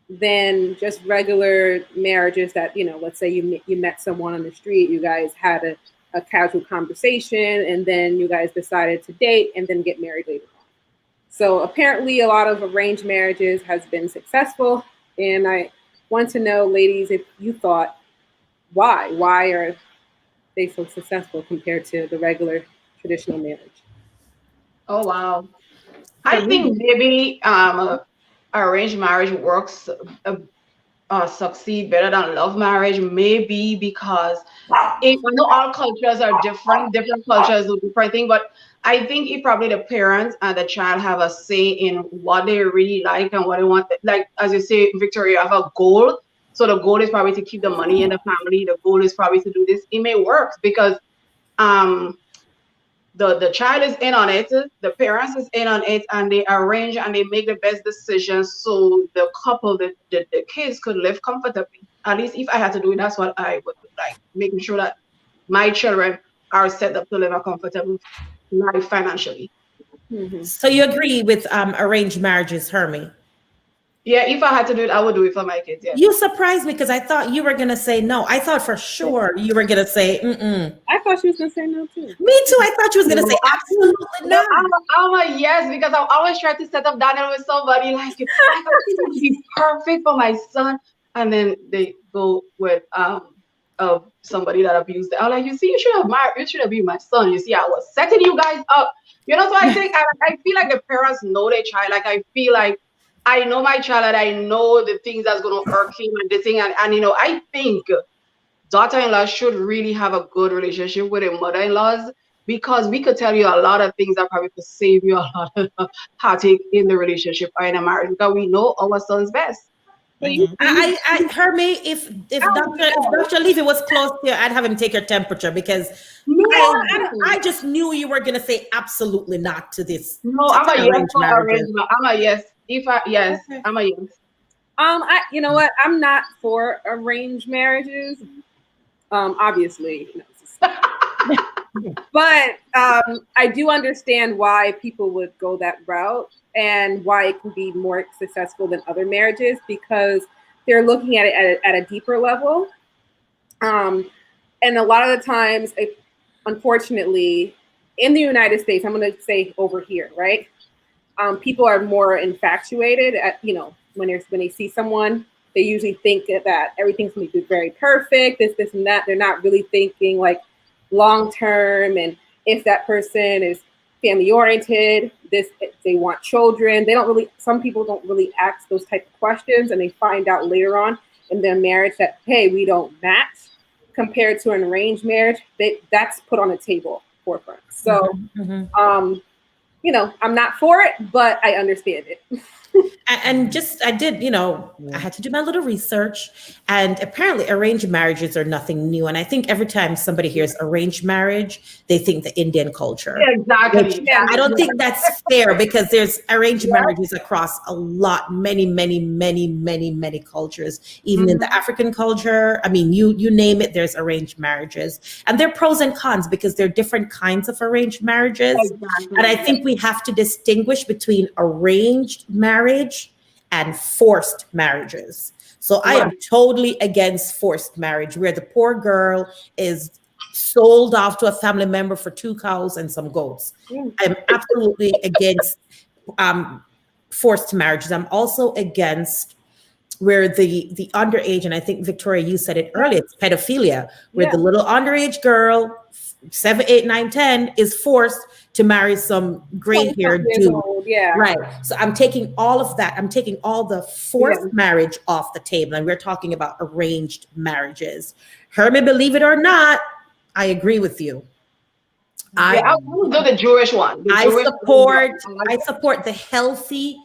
than just regular marriages that, you know, let's say you met someone on the street, you guys had a casual conversation, and then you guys decided to date and then get married later on. So apparently a lot of arranged marriages has been successful. And I want to know, ladies, if you thought, why are they so successful compared to the regular traditional marriage? Oh, wow. I think maybe arranged marriage works succeed better than love marriage, maybe because I know all cultures are different cultures do different things, but I think it probably the parents and the child have a say in what they really like and what they want. Like, as you say, Victoria, you have a goal. So the goal is probably to keep the money in the family. The goal is probably to do this. It may work because the child is in on it, the parents is in on it, and they arrange and they make the best decisions so the couple, the kids could live comfortably. At least if I had to do it, that's what I would like, making sure that my children are set up to live a comfortable life financially. Mm-hmm. So you agree with arranged marriages, Hermie? Yeah, if I had to do it, I would do it for my kids. Yeah. You surprised me because I thought you were gonna say no. I thought for sure you were gonna say mm-mm. I thought she was gonna say no too. Me too. I thought you was gonna say absolutely No, no. I'm a yes, because I always try to set up Daniel with somebody like I thought he would be perfect for my son, and then they go with somebody that abused it. I'm like, you see, you should have been my son. You see, I was setting you guys up. You know, so I think I feel like the parents know their child. Like I feel like I know my child and I know the things that's gonna irk him and the thing, and you know, I think daughter-in-law should really have a good relationship with their mother-in-laws, because we could tell you a lot of things that probably could save you a lot of heartache in the relationship or in a marriage, because we know our son's best. I Hermie, if Dr. Levy was close here, I'd have him take your temperature because I just knew you were gonna say absolutely not to this. No, I'm a yes for arrangement. I'm a yes. I'm a yes. You know what? I'm not for arranged marriages. Obviously, you know, but I do understand why people would go that route and why it can be more successful than other marriages, because they're looking at it at a deeper level. And a lot of the times, unfortunately, in the United States, I'm going to say over here, right? People are more infatuated at, you know, when they see someone, they usually think that everything's going to be very perfect, this and that. They're not really thinking like long term, and if that person is family oriented, they want children. Some people don't really ask those type of questions, and they find out later on in their marriage that, hey, we don't match. Compared to an arranged marriage, that's put on the table forefront. So, you know, I'm not for it, but I understand it. And I did, you know, I had to do my little research, and apparently arranged marriages are nothing new. And I think every time somebody hears arranged marriage, they think the Indian culture. Yeah, exactly. Which, I don't think that's fair, because there's arranged marriages across many cultures, even in the African culture. I mean, you name it, there's arranged marriages, and there are pros and cons because there are different kinds of arranged marriages. Exactly. And I think we have to distinguish between arranged marriage and forced marriages. So I am totally against forced marriage, where the poor girl is sold off to a family member for 2 cows and some goats. I'm absolutely against forced marriages. I'm also against where the underage, and I think Victoria, you said it earlier, it's pedophilia, where the little underage girl, 7, 8, 9, 10, is forced to marry some gray-haired dude. Yeah. Right. So I'm taking all of that. I'm taking all the forced marriage off the table, and we're talking about arranged marriages. Hermie, believe it or not, I agree with you. I will do the Jewish one. I support the healthy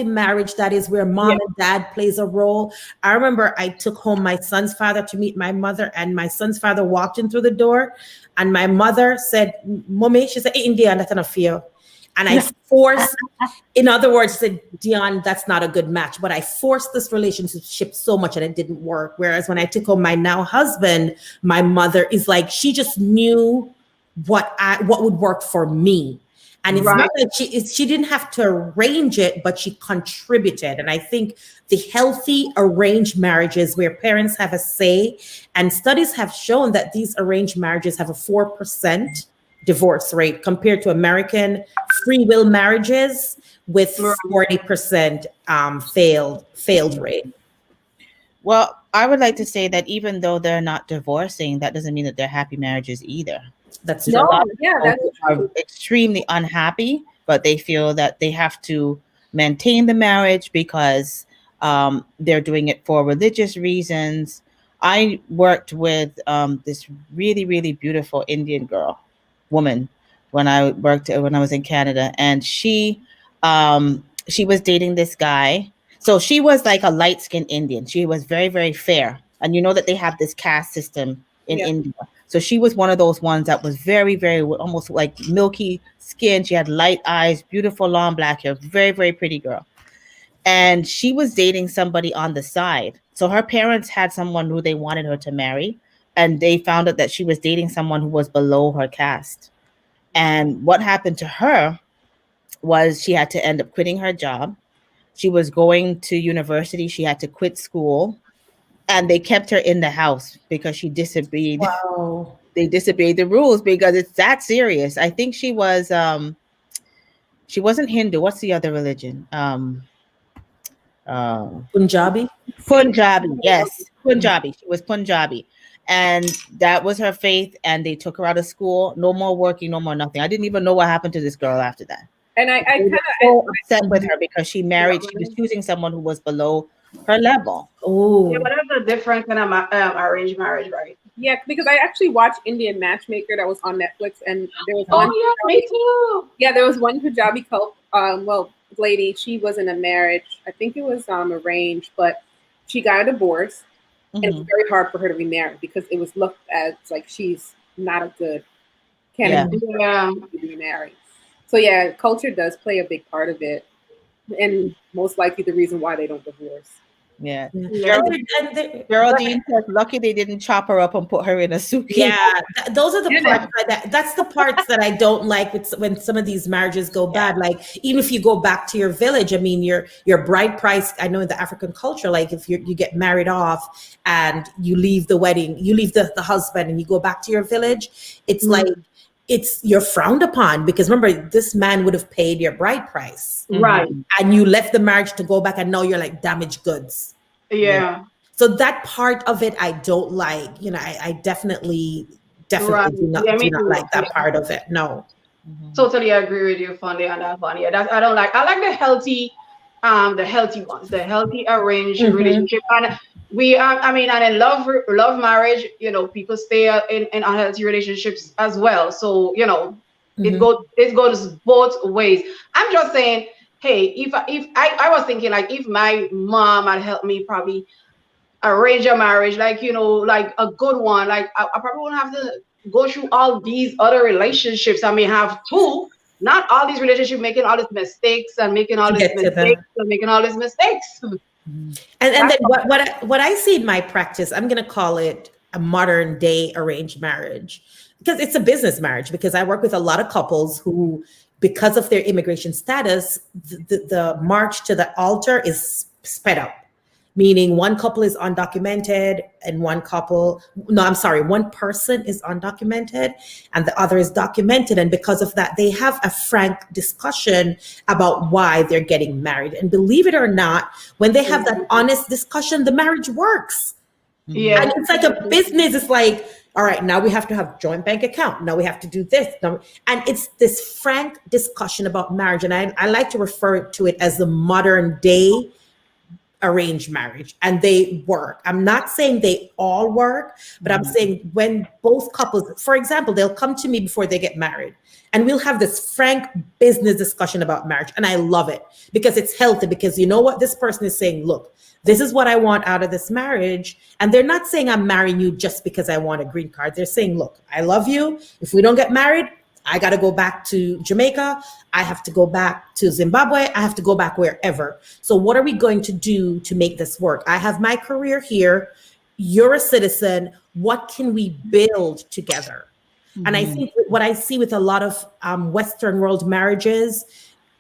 marriage, that is where mom and dad plays a role. I remember I took home my son's father to meet my mother, and my son's father walked in through the door, and my mother said, "Mommy," she said, "India, that's not feel." And I forced, in other words, said, "Dion, that's not a good match." But I forced this relationship so much and it didn't work. Whereas when I took home my now husband, my mother is like, she just knew what would work for me. And it's Right. not that she didn't have to arrange it, but she contributed. And I think the healthy arranged marriages where parents have a say, and studies have shown that these arranged marriages have a 4% divorce rate compared to American free will marriages with 40% failed rate. Well, I would like to say that even though they're not divorcing, that doesn't mean that they're happy marriages either. That's There's a true. lot of Yeah, people that's who are extremely unhappy, but they feel that they have to maintain the marriage because they're doing it for religious reasons. I worked with this really, really beautiful Indian woman, when I was in Canada, and she was dating this guy. So she was like a light-skinned Indian. She was very, very fair, and you know that they have this caste system in India. So she was one of those ones that was very, very almost like milky skin. She had light eyes, beautiful long black hair, very, very pretty girl. And she was dating somebody on the side. So her parents had someone who they wanted her to marry, and they found out that she was dating someone who was below her caste. And what happened to her was she had to end up quitting her job. She was going to university. She had to quit school. And they kept her in the house because she disobeyed. Wow. They disobeyed the rules because it's that serious. I think she wasn't Hindu. What's the other religion? Punjabi? Punjabi, yes. Punjabi. She was Punjabi. And that was her faith. And they took her out of school. No more working, no more nothing. I didn't even know what happened to this girl after that. And I They kind were of so upset with her because she was choosing someone who was below her level. Oh, Yeah, what is the difference in arranged marriage, right? yeah, because I actually watched Indian Matchmaker that was on Netflix, and there was Oh one. yeah, me too. Yeah, there was one Punjabi lady. She was in a marriage. I think it was arranged, but she got a divorce, and it was very hard for her to remarry because it was looked at like she's not a good candidate to remarry. So yeah, culture does play a big part of it, and most likely the reason why they don't divorce. Yeah. Yeah. Geraldine says, lucky they didn't chop her up and put her in a suitcase. yeah. Those are the parts that's the parts that I don't like when some of these marriages go bad. Like even if you go back to your village, I mean, your bride price. I know in the African culture, like if you get married off and you leave the wedding, you leave the husband and you go back to your village, it's like you're frowned upon because remember this man would have paid your bride price, Right. and you left the marriage to go back, and now you're like damaged goods. Yeah. So that part of it I don't like. You know, I definitely Right. do not, Yeah, do me not too. like that Yeah. part of it. No. Totally agree with you, Fondy, on that one. Yeah, I don't like. I like the healthy ones, the healthy arranged relationship. And we, I mean, and in love marriage, you know, people stay in unhealthy relationships as well. So you know, it goes both ways. I'm just saying, hey, if I was thinking like if my mom had helped me probably arrange a marriage, like you know, like a good one, like I probably wouldn't have to go through all these other relationships. I may have two, not all these relationships making all these mistakes and making all these mistakes and making all these mistakes. And then what I see in my practice, I'm going to call it a modern day arranged marriage because it's a business marriage. Because I work with a lot of couples who, because of their immigration status, the march to the altar is sped up. Meaning one couple is undocumented and one person is undocumented and the other is documented. And because of that, they have a frank discussion about why they're getting married. And believe it or not, when they have that honest discussion, the marriage works. Yeah. And it's like a business. It's like, all right, now we have to have joint bank account. Now we have to do this. And it's this frank discussion about marriage. And I like to refer to it as the modern day arranged marriage, and they work. I'm not saying they all work, but I'm saying when both couples, for example, they'll come to me before they get married and we'll have this frank business discussion about marriage. And I love it because it's healthy, because you know what this person is saying, look, this is what I want out of this marriage. And they're not saying I'm marrying you just because I want a green card. They're saying, look, I love you. If we don't get married, I got to go back to Jamaica. I have to go back to Zimbabwe. I have to go back wherever. So what are we going to do to make this work? I have my career here. You're a citizen. What can we build together? And I think what I see with a lot of Western world marriages,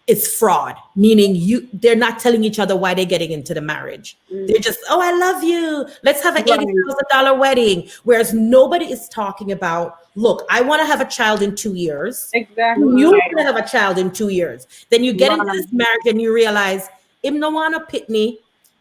it's fraud, meaning they're not telling each other why they're getting into the marriage. They're just, oh, I love you. Let's have an $80,000 wedding. Whereas nobody is talking about, look, I want to have a child in 2 years. Exactly. You want to have a child in 2 years. Then you get into this marriage and you realize, him no want to pitney.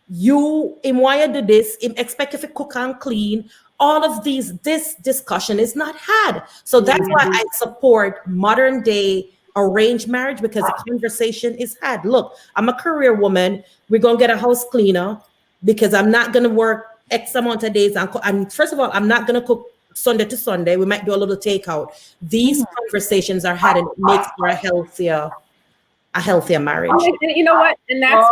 Him why you do this. Him expect if you cook and clean. All of this discussion is not had. So that's why I support modern day arranged marriage, because the conversation is had. Look, I'm a career woman. We're going to get a house cleaner because I'm not going to work X amount of days. And first of all, I'm not going to cook Sunday to Sunday. We might do a little takeout. These conversations are had, and it makes for a healthier marriage. And you know what? And that's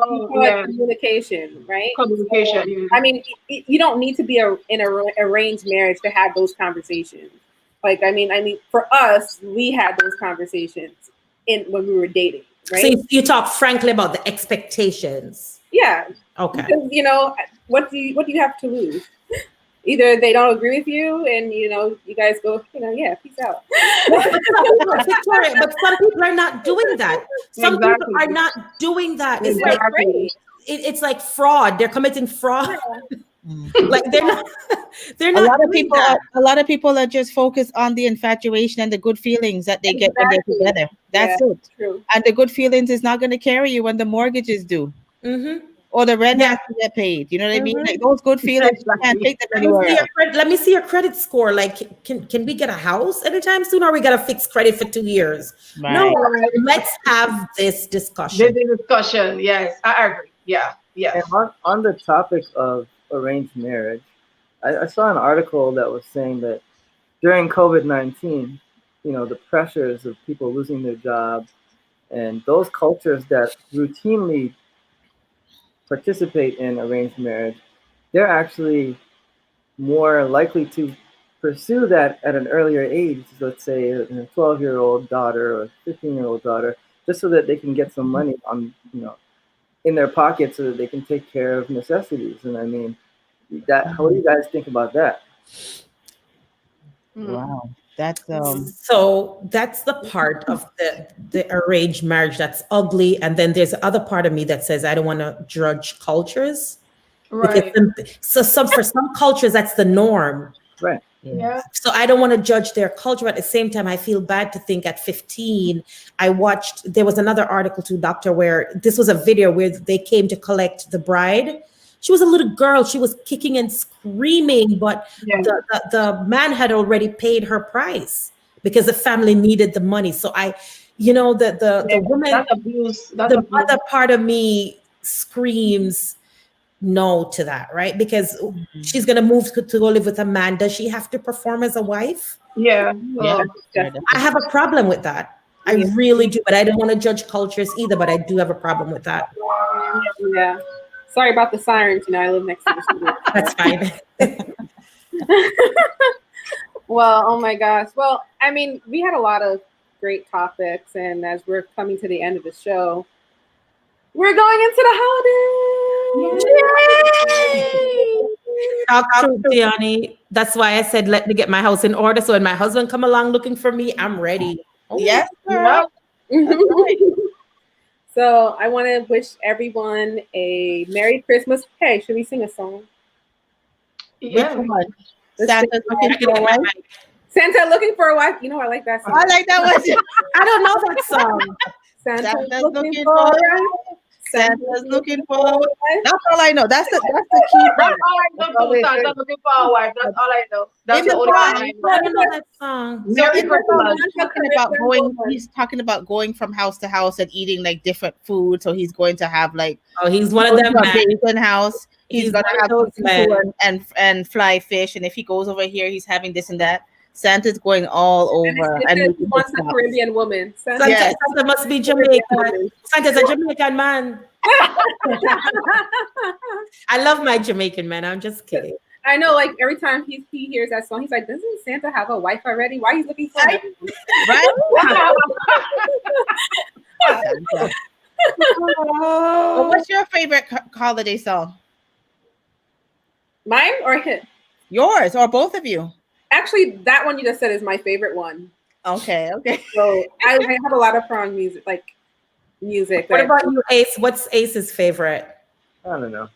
communication, right? Communication. I mean, you don't need to be in an arranged marriage to have those conversations. Like, I mean, for us, we had those conversations when we were dating, right? So you talk frankly about the expectations. Yeah. Okay. Because, what do you have to lose? Either they don't agree with you, and you guys go, yeah, peace out. Victoria, but some people are not doing that. Some people are not doing that. It's like it's like fraud. They're committing fraud. Like they're not. A lot of people are just focused on the infatuation and the good feelings that they get when they're together. That's it. True. And the good feelings is not going to carry you when the mortgage is due. Or the rent has to get paid. You know what I mean? Like those good feelings, you can't take them anywhere. Let me see your credit score. Like, can we get a house anytime soon, or we got a fixed credit for 2 years? Right. No, let's have this discussion. Yes, I agree. Yeah. And on the topic of arranged marriage, I saw an article that was saying that during COVID-19, the pressures of people losing their jobs and those cultures that routinely participate in arranged marriage, they're actually more likely to pursue that at an earlier age, let's say a 12-year-old daughter or a 15-year-old daughter, just so that they can get some money in their pocket so that they can take care of necessities. And I mean, what do you guys think about that? Wow. That's So that's the part of the arranged marriage that's ugly. And then there's the other part of me that says I don't want to judge cultures. Right. For some cultures, that's the norm. Right. Yeah. So I don't want to judge their culture, but at the same time, I feel bad to think at 15, there was another article too, Doctor, where this was a video where they came to collect the bride. She was a little girl. She was kicking and screaming, but the man had already paid her price because the family needed the money. So the woman, that's abuse. The other part of me screams no to that, right? Because she's going to move to go live with a man. Does she have to perform as a wife? Yeah. I have a problem with that. I really do, but I don't want to judge cultures either, but I do have a problem with that. Yeah. Sorry about the sirens. I live next to the studio. That's fine. Well, oh my gosh. Well, I mean, we had a lot of great topics, and as we're coming to the end of the show, we're going into the holidays. Yay! Talk true, Tiani. That's why I said, let me get my house in order. So when my husband come along looking for me, I'm ready. Yes, girl. So I want to wish everyone a Merry Christmas. Hey, should we sing a song? Yeah. Santa's looking for a wife. Santa looking for a wife. I like that song. I like that one. I don't know that song. Santa's looking for a wife. Santa's looking for a wife. That's all I know. That's the key. That's all I know. Santa's looking for a wife. That's all I know. That's the only one I know. I don't know that song. Merry Christmas. He's talking about going from house to house and eating like different food. So he's going to have like he's one of them bacon house. He's gonna have food and fly fish. And if he goes over here, he's having this and that. Santa's going all over. And he wants a Caribbean woman. Santa must be Jamaican. Santa's a Jamaican man. I love my Jamaican man. I'm just kidding. I know, like every time he hears that song, he's like, "Doesn't Santa have a wife already? Why he's looking for her?" Right? Well, what's your favorite holiday song? Mine or his? Yours or both of you? Actually, that one you just said is my favorite one. Okay. So I have a lot of prong music, music. What that- about you, Ace? What's Ace's favorite? I don't know.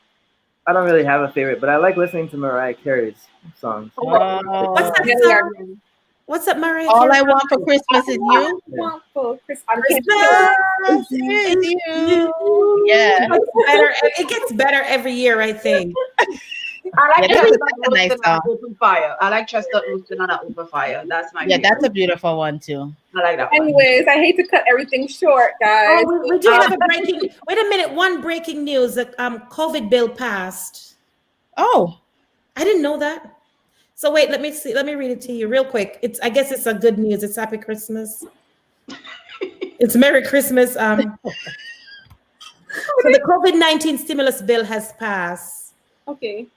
I don't really have a favorite, but I like listening to Mariah Carey's songs. What's that Yeah, song? What's up, Mariah? All Carey? I want for Christmas is you. Want for Christmas. Christmas is you. Yeah. It gets better every year, I think. I like Yeah, Chestnut that's a nice Roasted on Open Fire. I like Chestnut Roasted on an Open Fire. That's my Yeah, favorite. that's a beautiful one too. I like that one. Anyways, I hate to cut everything short, guys. Oh, we do have a breaking. Wait a minute. One breaking news. The COVID bill passed. Oh, I didn't know that. So wait, let me see. Let me read it to you real quick. I guess it's a good news. It's Happy Christmas. It's Merry Christmas. So the COVID-19 stimulus bill has passed. Okay.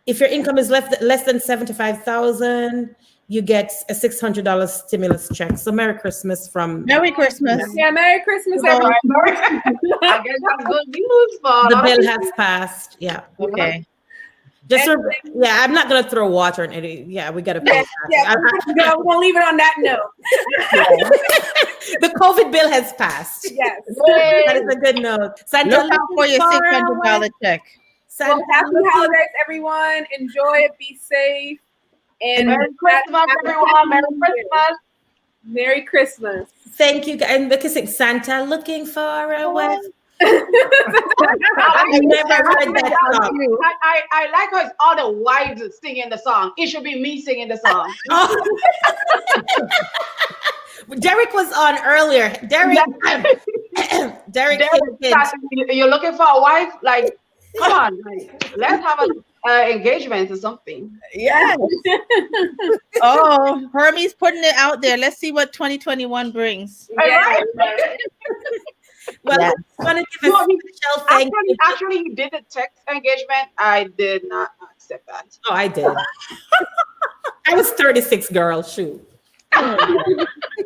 If your income is less than 75,000, you get a $600 stimulus check. So Merry Christmas from Merry Christmas. Yeah, Merry Christmas, All everyone. right. I guess that's good news for the us. bill has passed. Yeah. Okay. Yeah, I'm not gonna throw water in it. Yeah, we gotta pay. Yeah, we're gonna leave it on that note. The COVID bill has passed. Yes. That is a good note. Santa, Look out for your $600 check. Well, Santa, happy holidays, everyone. Enjoy it. Be safe. And Merry Christmas, everyone. Merry Christmas. Merry Christmas. thank you. And because it's Santa looking far away. I I've never heard that song. I like how it's all the wives singing the song. It should be me singing the song. Oh. Derek was on earlier. Derek Derek, came in. you're looking for a wife? Like, come on. Like, let's have an engagement or something. Yeah. Oh, Hermie's putting it out there. Let's see what 2021 brings. Right? Well, Yes. I want to give a special thank you. Actually, you did the text engagement. I did not accept that. Oh, I did. I was 36, girl. Shoot.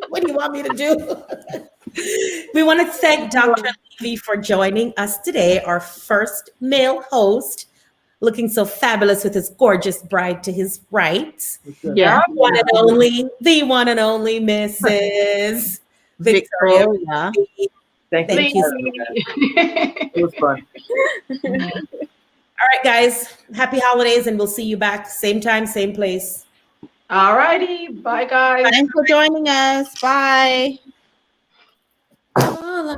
What do you want me to do? We want to thank Dr. Levy for joining us today, our first male host, looking so fabulous with his gorgeous bride to his right. Yeah. The one and only Mrs. Victoria. Thank Thank you. you. It was fun. All right, guys. Happy holidays, and we'll see you back same time, same place. All righty. Bye, guys. Thanks for joining us. Bye. Holla.